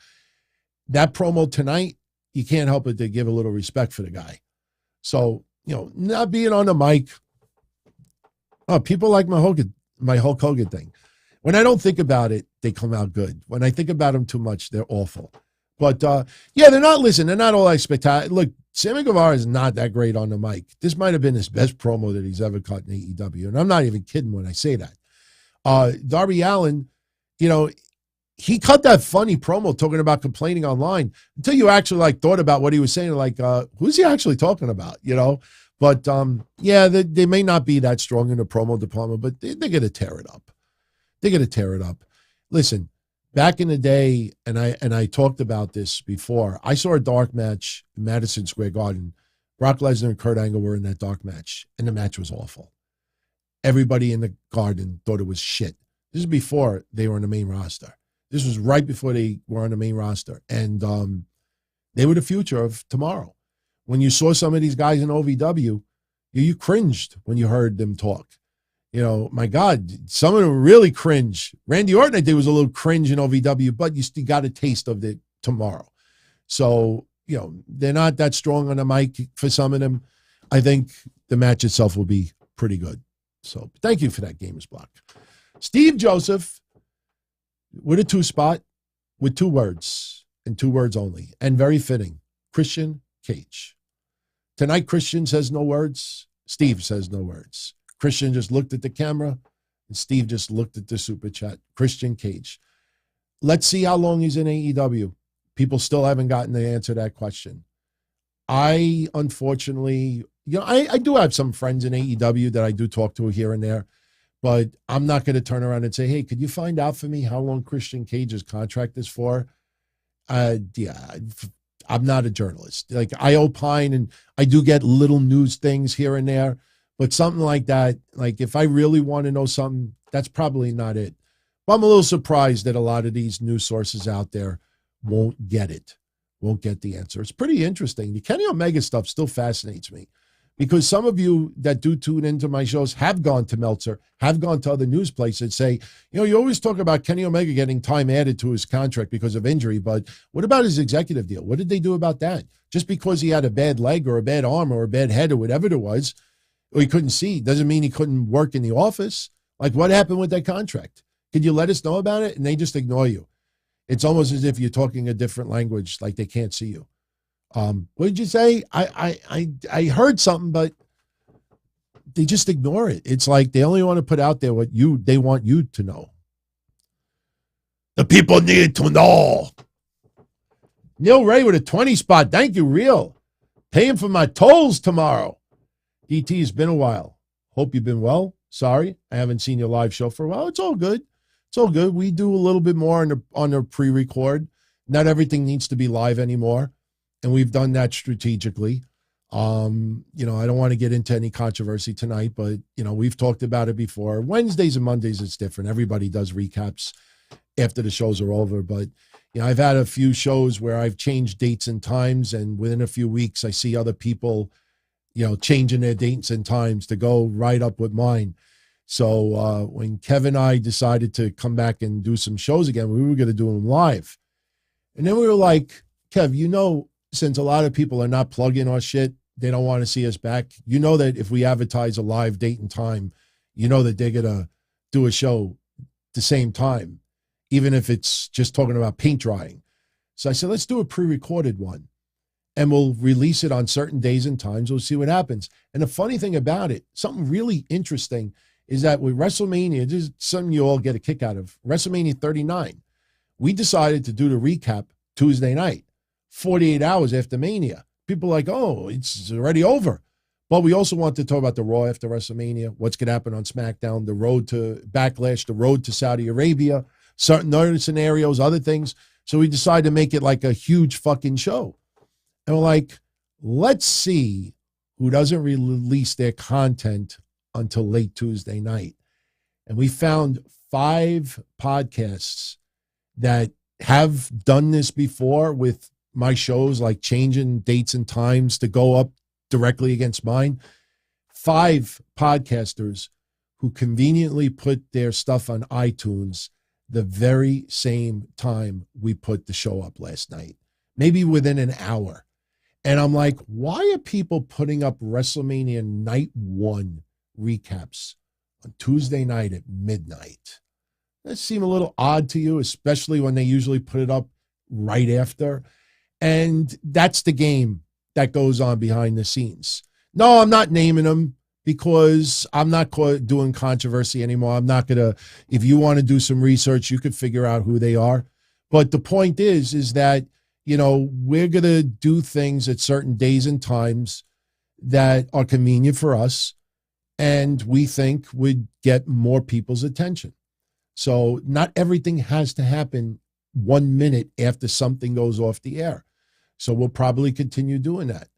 That promo tonight, you can't help it to give a little respect for the guy. So, not being on the mic. Oh, people like my Hulk Hogan thing. When I don't think about it, they come out good. When I think about them too much, they're awful. But, they're not all that spectacular. Look, Sammy Guevara is not that great on the mic. This might have been his best promo that he's ever cut in AEW, and I'm not even kidding when I say that. Darby Allin, he cut that funny promo talking about complaining online until you actually thought about what he was saying. Who's he actually talking about? But they may not be that strong in the promo department, but they're going to tear it up. They're going to tear it up. Listen, back in the day, and I talked about this before, I saw a dark match in Madison Square Garden. Brock Lesnar and Kurt Angle were in that dark match, and the match was awful. Everybody in the Garden thought it was shit. This is before they were on the main roster. This was right before they were on the main roster. And they were the future of tomorrow. When you saw some of these guys in OVW, you cringed when you heard them talk. My God, some of them really cringe. Randy Orton, I think, was a little cringe in OVW, but you still got a taste of it tomorrow. So, they're not that strong on the mic for some of them. I think the match itself will be pretty good. So thank you for that, Gamers Block. Steve Joseph with a 2-spot with 2 words and 2 words only, and very fitting. Christian Cage. Tonight, Christian says no words. Steve says no words. Christian just looked at the camera, and Steve just looked at the super chat. Christian Cage. Let's see how long he's in AEW. People still haven't gotten the answer to that question. I, unfortunately, I do have some friends in AEW that I do talk to here and there, but I'm not going to turn around and say, hey, could you find out for me how long Christian Cage's contract is for? I'm not a journalist. I opine and I do get little news things here and there, but something like that, if I really want to know something, that's probably not it. But I'm a little surprised that a lot of these news sources out there won't get it, won't get the answer. It's pretty interesting. The Kenny Omega stuff still fascinates me because some of you that do tune into my shows have gone to Meltzer, have gone to other news places and say, you always talk about Kenny Omega getting time added to his contract because of injury, but what about his executive deal? What did they do about that? Just because he had a bad leg or a bad arm or a bad head or whatever it was, or he couldn't see, doesn't mean he couldn't work in the office. What happened with that contract? Could you let us know about it? And they just ignore you. It's almost as if you're talking a different language, like they can't see you. What did you say? I heard something, but they just ignore it. It's like they only want to put out there what they want you to know. The people need to know. Neil Ray with a 20 spot. Thank you, Real. Paying for my tolls tomorrow. DT, it's been a while. Hope you've been well. Sorry, I haven't seen your live show for a while. It's all good. It's all good. We do a little bit more on the pre-record. Not everything needs to be live anymore, and we've done that strategically. I don't want to get into any controversy tonight, but, we've talked about it before. Wednesdays and Mondays, it's different. Everybody does recaps after the shows are over, but, I've had a few shows where I've changed dates and times, and within a few weeks, I see other people, changing their dates and times to go right up with mine. So when Kevin and I decided to come back and do some shows again, we were going to do them live. And then we were like, Kev, since a lot of people are not plugging our shit, they don't want to see us back. That if we advertise a live date and time, that they're going to do a show the same time, even if it's just talking about paint drying. So I said, let's do a pre-recorded one. and we'll release it on certain days and times. We'll see what happens. And the funny thing about it, something really interesting, is that with WrestleMania, this is something you all get a kick out of, WrestleMania 39, we decided to do the recap Tuesday night, 48 hours after Mania. People are like, oh, it's already over. But we also want to talk about the Raw after WrestleMania, what's going to happen on SmackDown, the road to Backlash, the road to Saudi Arabia, certain other scenarios, other things. So we decided to make it like a huge fucking show. And we're like, let's see who doesn't release their content until late Tuesday night. And we found 5 podcasts that have done this before with my shows, like changing dates and times to go up directly against mine. 5 podcasters who conveniently put their stuff on iTunes the very same time we put the show up last night, maybe within an hour. And I'm like, why are people putting up WrestleMania Night 1 recaps on Tuesday night at midnight? That seem a little odd to you, especially when they usually put it up right after. And that's the game that goes on behind the scenes. No, I'm not naming them because I'm not doing controversy anymore. I'm not going to, if you want to do some research, you could figure out who they are. But the point is that, you know, we're going to do things at certain days and times that are convenient for us and we think would get more people's attention. So not everything has to happen 1 minute after something goes off the air. So we'll probably continue doing that.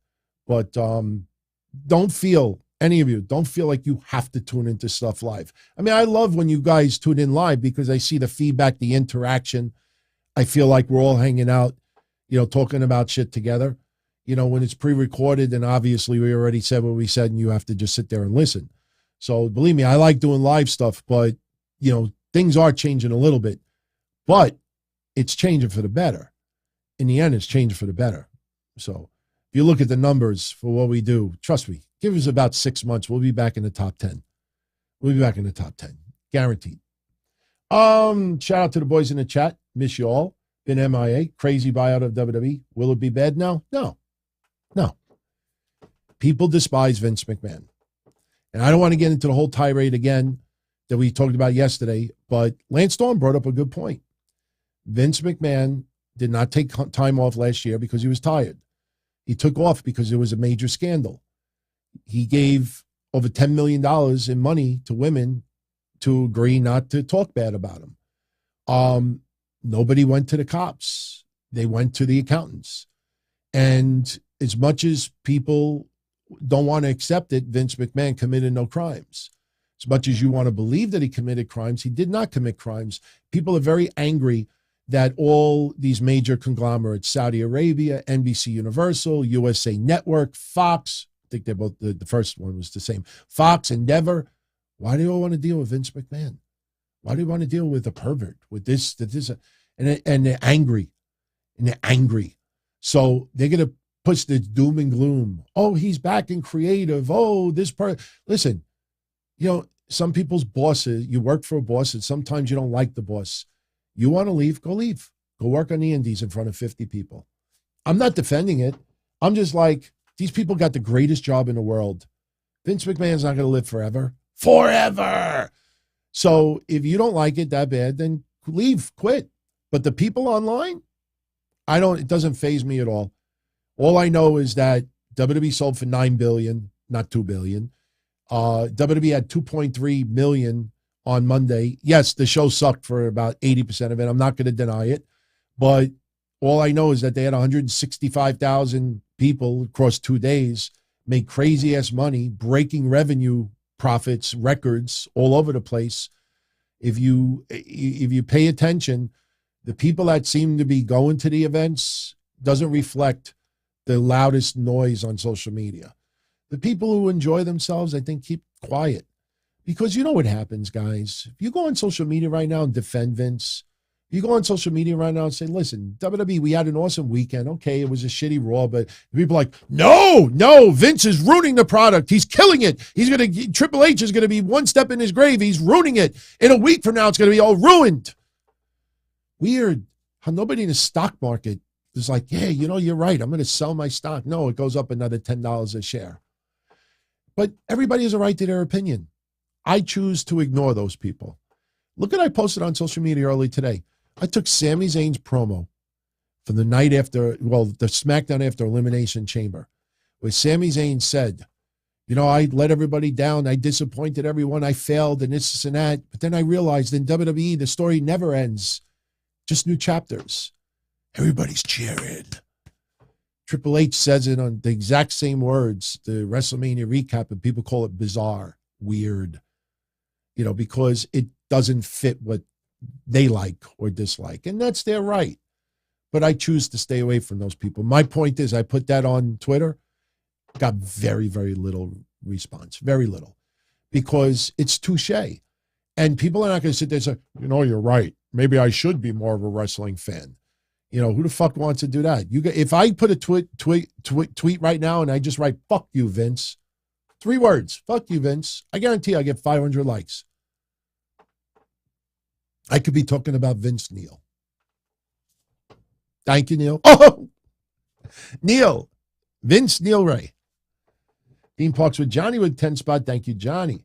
But don't feel, any of you, don't feel like you have to tune into stuff live. I mean, I love when you guys tune in live because I see the feedback, the interaction. I feel like we're all hanging out, you know, talking about shit together. You know, when it's pre-recorded, then obviously we already said what we said and you have to just sit there and listen. So believe me, I like doing live stuff, but, you know, things are changing a little bit. But it's changing for the better. In the end, it's changing for the better. So if you look at the numbers for what we do, trust me, give us about 6 months. We'll be back in the top 10. We'll be back in the top 10. Guaranteed. Shout out to the boys in the chat. Miss you all. Been MIA. Crazy buyout of WWE. Will it be bad now? No. No. People despise Vince McMahon. And I don't want to get into the whole tirade again that we talked about yesterday, but Lance Storm brought up a good point. Vince McMahon did not take time off last year because he was tired. He took off because there was a major scandal. He gave over $10 million in money to women to agree not to talk bad about him. Nobody went to the cops. They went to the accountants. And as much as people don't want to accept it, Vince McMahon committed no crimes. As much as you want to believe that he committed crimes, he did not commit crimes. People are very angry that all these major conglomerates, Saudi Arabia, NBC Universal, USA Network, Fox, I think they're both, the first one was the same, Fox, Endeavor, why do you all want to deal with Vince McMahon? Why do you want to deal with a pervert, with this, and they're angry, So they're going to push this doom and gloom. Oh, he's back in creative. Oh, this part. Listen, you know, some people's bosses, you work for a boss, and sometimes you don't like the boss. You want to leave, go leave. Go work on the indies in front of 50 people. I'm not defending it. I'm just like, these people got the greatest job in the world. Vince McMahon's not going to live forever. Forever! So if you don't like it that bad, then leave, quit. But the people online, it doesn't faze me at all. All I know is that WWE sold for $9 billion, not $2 billion. WWE had 2.3 million on Monday. Yes, the show sucked for about 80% of it. I'm not going to deny it. But all I know is that they had 165,000 people across 2 days, made crazy-ass money, breaking revenue profits, records all over the place. If you pay attention, the people that seem to be going to the events doesn't reflect the loudest noise on social media. The people who enjoy themselves, I think, keep quiet. Because you know what happens, guys. If you go on social media right now and defend Vince, you go on social media right now and say, listen, WWE, we had an awesome weekend. Okay, it was a shitty Raw, but people are like, no, Vince is ruining the product. He's killing it. Triple H is going to be one step in his grave. He's ruining it. In a week from now, it's going to be all ruined. Weird how nobody in the stock market It's like, yeah, you're right. I'm going to sell my stock. No, it goes up another $10 a share. But everybody has a right to their opinion. I choose to ignore those people. Look what I posted on social media early today. I took Sami Zayn's promo from the night after, the SmackDown after Elimination Chamber, where Sami Zayn said, I let everybody down. I disappointed everyone. I failed and this and that. But then I realized in WWE, the story never ends. Just new chapters. Everybody's cheering. Triple H says it on the exact same words, the WrestleMania recap, and people call it bizarre, weird, because it doesn't fit what they like or dislike. And that's their right. But I choose to stay away from those people. My point is, I put that on Twitter, got very, very little response, very little, because it's touche. And people are not going to sit there and say, you're right. Maybe I should be more of a wrestling fan. Who the fuck wants to do that? If I put a tweet right now and I just write, fuck you, Vince, 3 words, fuck you, Vince, I guarantee I get 500 likes. I could be talking about Vince Neil. Thank you, Neil. Oh, Neil, Vince Neil Ray. Dean Parks with Johnny with 10 spot. Thank you, Johnny.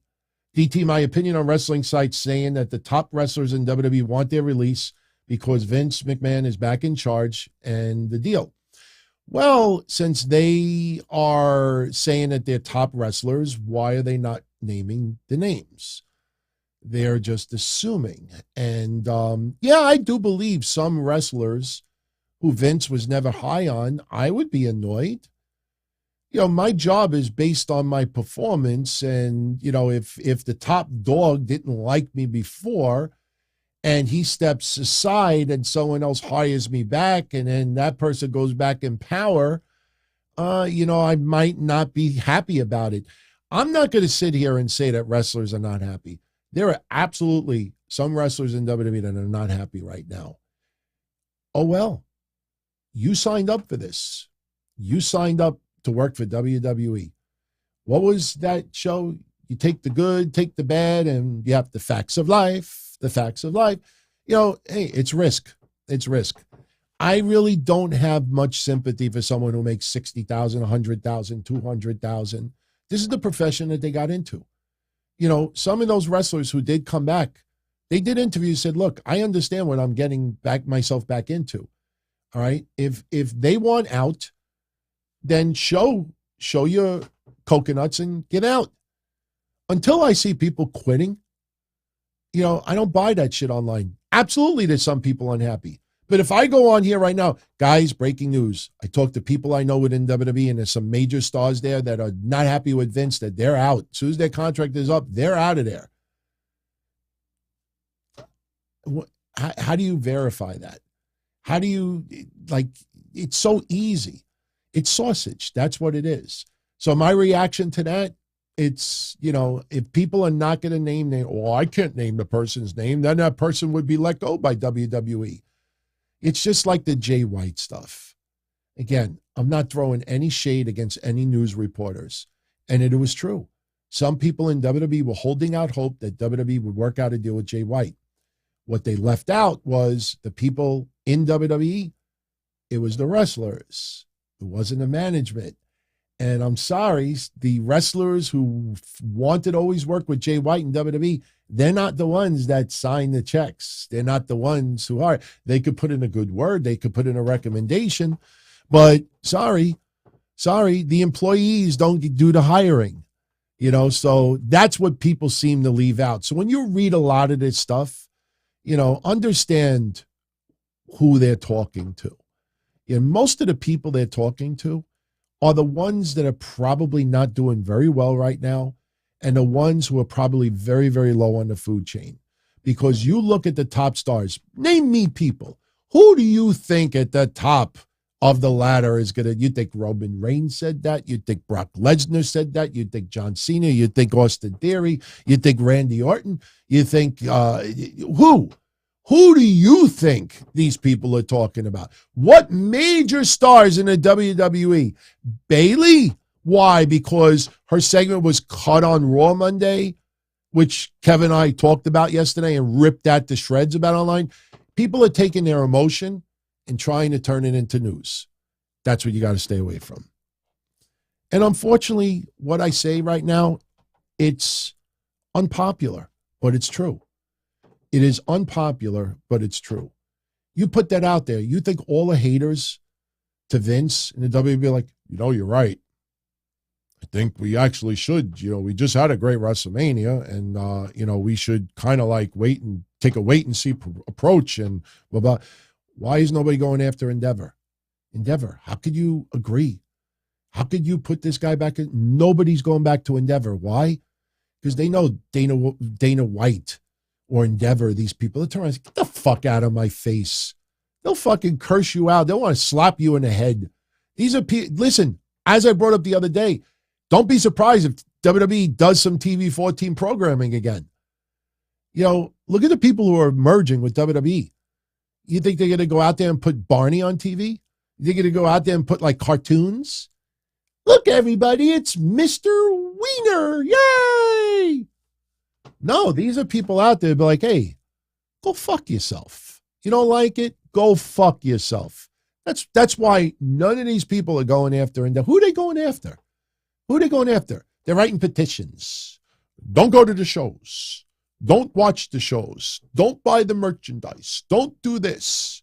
DT, my opinion on wrestling sites saying that the top wrestlers in WWE want their release because Vince McMahon is back in charge and the deal. Well, since they are saying that they're top wrestlers, why are they not naming the names? They're just assuming. And I do believe some wrestlers who Vince was never high on, I would be annoyed. My job is based on my performance. And, if the top dog didn't like me before and he steps aside and someone else hires me back and then that person goes back in power, I might not be happy about it. I'm not going to sit here and say that wrestlers are not happy. There are absolutely some wrestlers in WWE that are not happy right now. Oh, well, you signed up for this. You signed up to work for WWE. What was that show? You take the good, take the bad, and you have the facts of life, the facts of life. Hey, it's risk. It's risk. I really don't have much sympathy for someone who makes $60,000, $100,000, $200,000. This is the profession that they got into. Some of those wrestlers who did come back, they did interviews, said, look, I understand what I'm getting myself back into. All right. If they want out, then show your coconuts and get out. Until I see people quitting, I don't buy that shit online. Absolutely, there's some people unhappy. But if I go on here right now, guys, breaking news. I talk to people I know within WWE, and there's some major stars there that are not happy with Vince, that they're out. As soon as their contract is up, they're out of there. How do you verify that? How do you, it's so easy. It's sausage. That's what it is. So my reaction to that, it's, if people are not going to name, I can't name the person's name, then that person would be let go by WWE. It's just like the Jay White stuff. Again, I'm not throwing any shade against any news reporters. And it was true. Some people in WWE were holding out hope that WWE would work out a deal with Jay White. What they left out was the people in WWE. It was the wrestlers. It wasn't the management. And I'm sorry, the wrestlers who wanted to always work with Jay White in WWE, they're not the ones that sign the checks. They're not the ones who are. They could put in a good word. They could put in a recommendation. But sorry, the employees don't do the hiring. So that's what people seem to leave out. So when you read a lot of this stuff, understand who they're talking to. And most of the people they're talking to are the ones that are probably not doing very well right now and the ones who are probably very, very low on the food chain. Because you look at the top stars, name me people. Who do you think at the top of the ladder is going to, you think Roman Reigns said that? You think Brock Lesnar said that? You think John Cena? You think Austin Theory? You think Randy Orton? You think, who? Who do you think these people are talking about? What major stars in the WWE? Bayley? Why? Because her segment was cut on Raw Monday, which Kevin and I talked about yesterday and ripped that to shreds about online. People are taking their emotion and trying to turn it into news. That's what you got to stay away from. And unfortunately, what I say right now, it's unpopular, but it's true. It is unpopular, but it's true. You put that out there, you think all the haters to Vince and the WWE be like, you're right. I think we actually should, we just had a great WrestleMania and, we should kind of like take a wait and see approach and blah, blah. Why is nobody going after Endeavor? Endeavor, how could you agree? How could you put this guy back in? Nobody's going back to Endeavor. Why? Because they know Dana White or Endeavor, these people, they'll turn around and say, get the fuck out of my face. They'll fucking curse you out. They'll want to slap you in the head. These are people, listen, as I brought up the other day, don't be surprised if WWE does some TV 14 programming again. Look at the people who are merging with WWE. You think they're going to go out there and put Barney on TV? They're going to go out there and put like cartoons? Look, everybody, it's Mr. Wiener. Yay! No, these are people out there be like, hey, go fuck yourself. You don't like it? Go fuck yourself. That's why none of these people are going after. And who are they going after? Who are they going after? They're writing petitions. Don't go to the shows. Don't watch the shows. Don't buy the merchandise. Don't do this.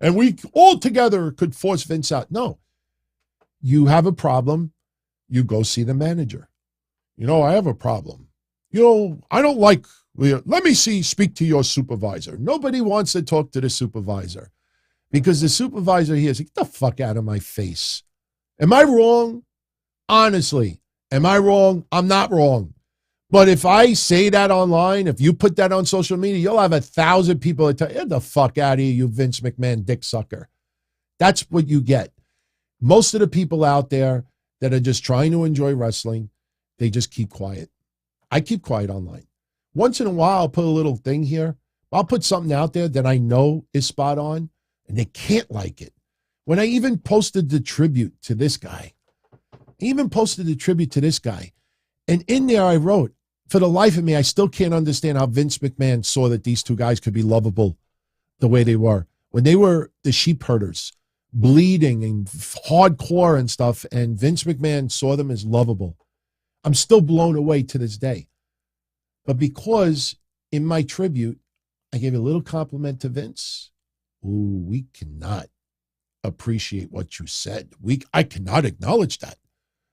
And we all together could force Vince out. No. You have a problem. You go see the manager. I have a problem. I don't like, let me speak to your supervisor. Nobody wants to talk to the supervisor because the supervisor here is like, get the fuck out of my face. Am I wrong? Honestly, am I wrong? I'm not wrong. But if I say that online, if you put that on social media, you'll have 1,000 people that tell you, get the fuck out of here, you Vince McMahon dick sucker. That's what you get. Most of the people out there that are just trying to enjoy wrestling, they just keep quiet. I keep quiet online. Once in a while, I'll put a little thing here. I'll put something out there that I know is spot on, and they can't like it. When I even posted the tribute to this guy, and in there I wrote, for the life of me, I still can't understand how Vince McMahon saw that these two guys could be lovable the way they were. When they were the sheep herders, bleeding and hardcore and stuff, and Vince McMahon saw them as lovable. I'm still blown away to this day. But because in my tribute, I gave a little compliment to Vince, we cannot appreciate what you said. I cannot acknowledge that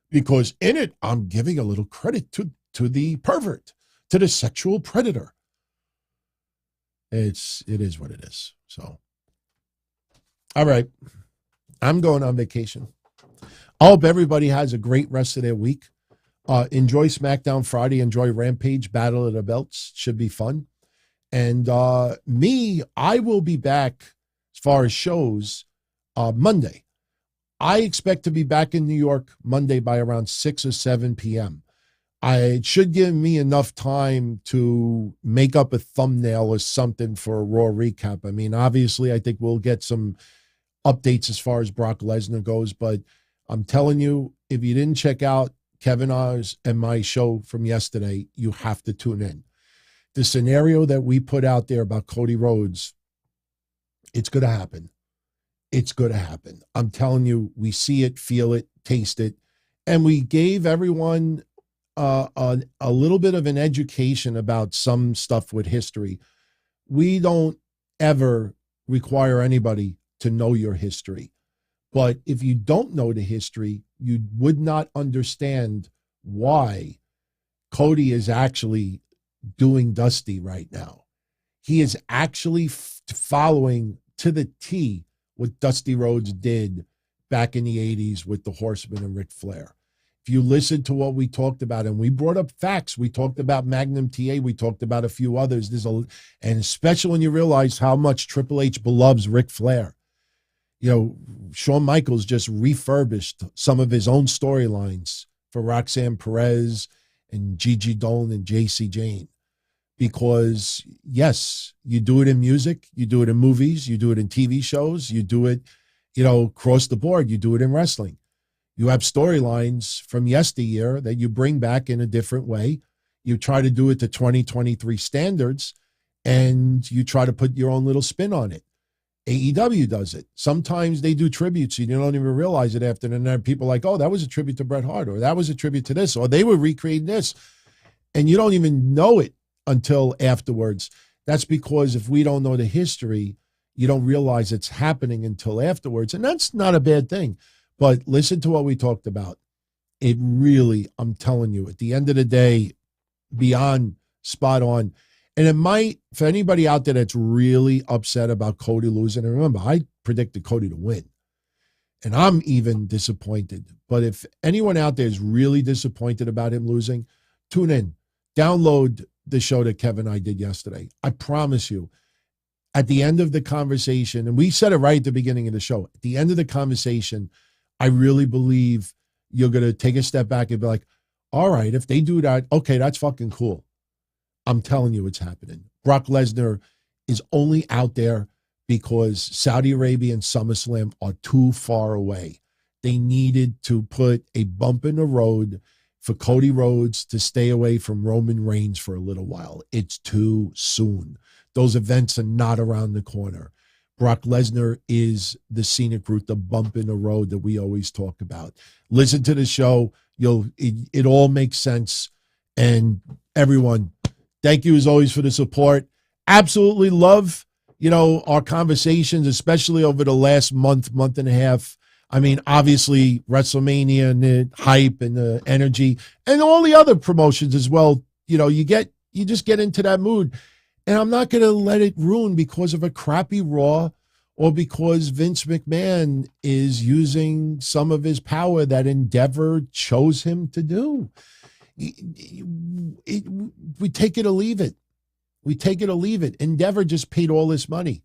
because in it, I'm giving a little credit to the pervert, to the sexual predator. It is what it is. So, all right. I'm going on vacation. I hope everybody has a great rest of their week. Enjoy SmackDown Friday. Enjoy Rampage, Battle of the Belts. Should be fun. And I will be back as far as shows Monday. I expect to be back in New York Monday by around 6 or 7 p.m. It should give me enough time to make up a thumbnail or something for a Raw recap. I mean, obviously, I think we'll get some updates as far as Brock Lesnar goes, but I'm telling you, if you didn't check out Kevin Oz and my show from yesterday, you have to tune in. The scenario that we put out there about Cody Rhodes, it's going to happen. It's going to happen. I'm telling you, we see it, feel it, taste it, and we gave everyone a little bit of an education about some stuff with history. We don't ever require anybody to know your history. But if you don't know the history, you would not understand why Cody is actually doing Dusty right now. He is actually following to the T what Dusty Rhodes did back in the 80s with the Horsemen and Ric Flair. If you listen to what we talked about, and we brought up facts, we talked about Magnum TA, we talked about a few others, and especially when you realize how much Triple H loves Ric Flair. Shawn Michaels just refurbished some of his own storylines for Roxanne Perez and Gigi Dolan and JC Jane. Because, yes, you do it in music, you do it in movies, you do it in TV shows, you do it, across the board, you do it in wrestling. You have storylines from yesteryear that you bring back in a different way. You try to do it to 2023 standards, and you try to put your own little spin on it. AEW does it. Sometimes they do tributes and you don't even realize it after. And then people are like, oh, that was a tribute to Bret Hart, or that was a tribute to this, or they were recreating this. And you don't even know it until afterwards. That's because if we don't know the history, you don't realize it's happening until afterwards. And that's not a bad thing. But listen to what we talked about. It really, I'm telling you, at the end of the day, beyond spot on. And it might, for anybody out there that's really upset about Cody losing, and remember, I predicted Cody to win. And I'm even disappointed. But if anyone out there is really disappointed about him losing, tune in. Download the show that Kevin and I did yesterday. I promise you, at the end of the conversation, and we said it right at the beginning of the show, at the end of the conversation, I really believe you're going to take a step back and be like, all right, if they do that, okay, that's fucking cool. I'm telling you it's happening. Brock Lesnar is only out there because Saudi Arabia and SummerSlam are too far away. They needed to put a bump in the road for Cody Rhodes to stay away from Roman Reigns for a little while. It's too soon. Those events are not around the corner. Brock Lesnar is the scenic route, the bump in the road that we always talk about. Listen to the show. It all makes sense. And everyone, thank you as always for the support. Absolutely love, our conversations, especially over the last month and a half. I mean, obviously WrestleMania and the hype and the energy and all the other promotions as well. You just get into that mood. And I'm not going to let it ruin because of a crappy Raw or because Vince McMahon is using some of his power that Endeavor chose him to do. We take it or leave it. We take it or leave it. Endeavor just paid all this money.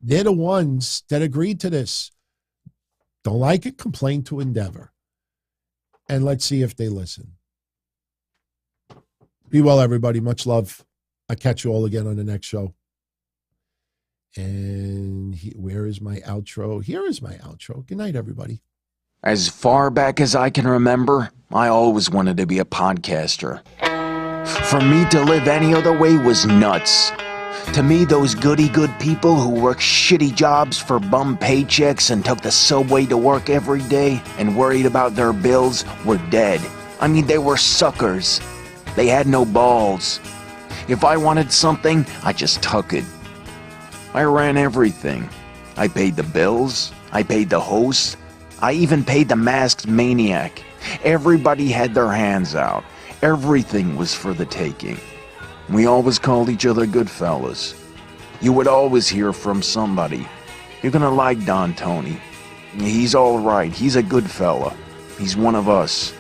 They're the ones that agreed to this. Don't like it? Complain to Endeavor. And let's see if they listen. Be well, everybody. Much love. I'll catch you all again on the next show. And where is my outro? Here is my outro. Good night, everybody. As far back as I can remember, I always wanted to be a podcaster. For me to live any other way was nuts. To me, those goody-good people who worked shitty jobs for bum paychecks and took the subway to work every day and worried about their bills were dead. I mean, they were suckers. They had no balls. If I wanted something, I just took it. I ran everything. I paid the bills. I paid the host. I even paid the masked maniac. Everybody had their hands out. Everything was for the taking. We always called each other good fellas. You would always hear from somebody. You're gonna like Don Tony. He's all right. He's a good fella. He's one of us.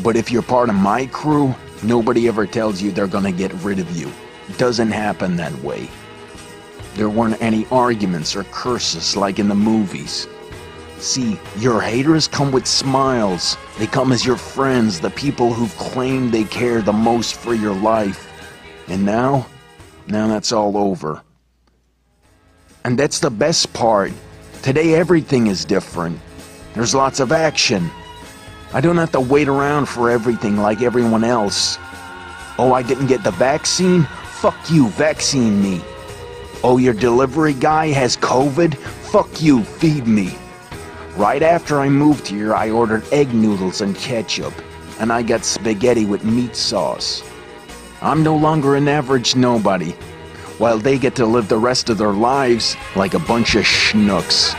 But if you're part of my crew, nobody ever tells you they're gonna get rid of you. It doesn't happen that way. There weren't any arguments or curses like in the movies. See, your haters come with smiles. They come as your friends, the people who've claimed they care the most for your life. And now that's all over. And that's the best part. Today everything is different. There's lots of action. I don't have to wait around for everything like everyone else. Oh, I didn't get the vaccine? Fuck you, vaccine me. Oh, your delivery guy has COVID? Fuck you, feed me. Right after I moved here, I ordered egg noodles and ketchup, and I got spaghetti with meat sauce. I'm no longer an average nobody, while they get to live the rest of their lives like a bunch of schnooks.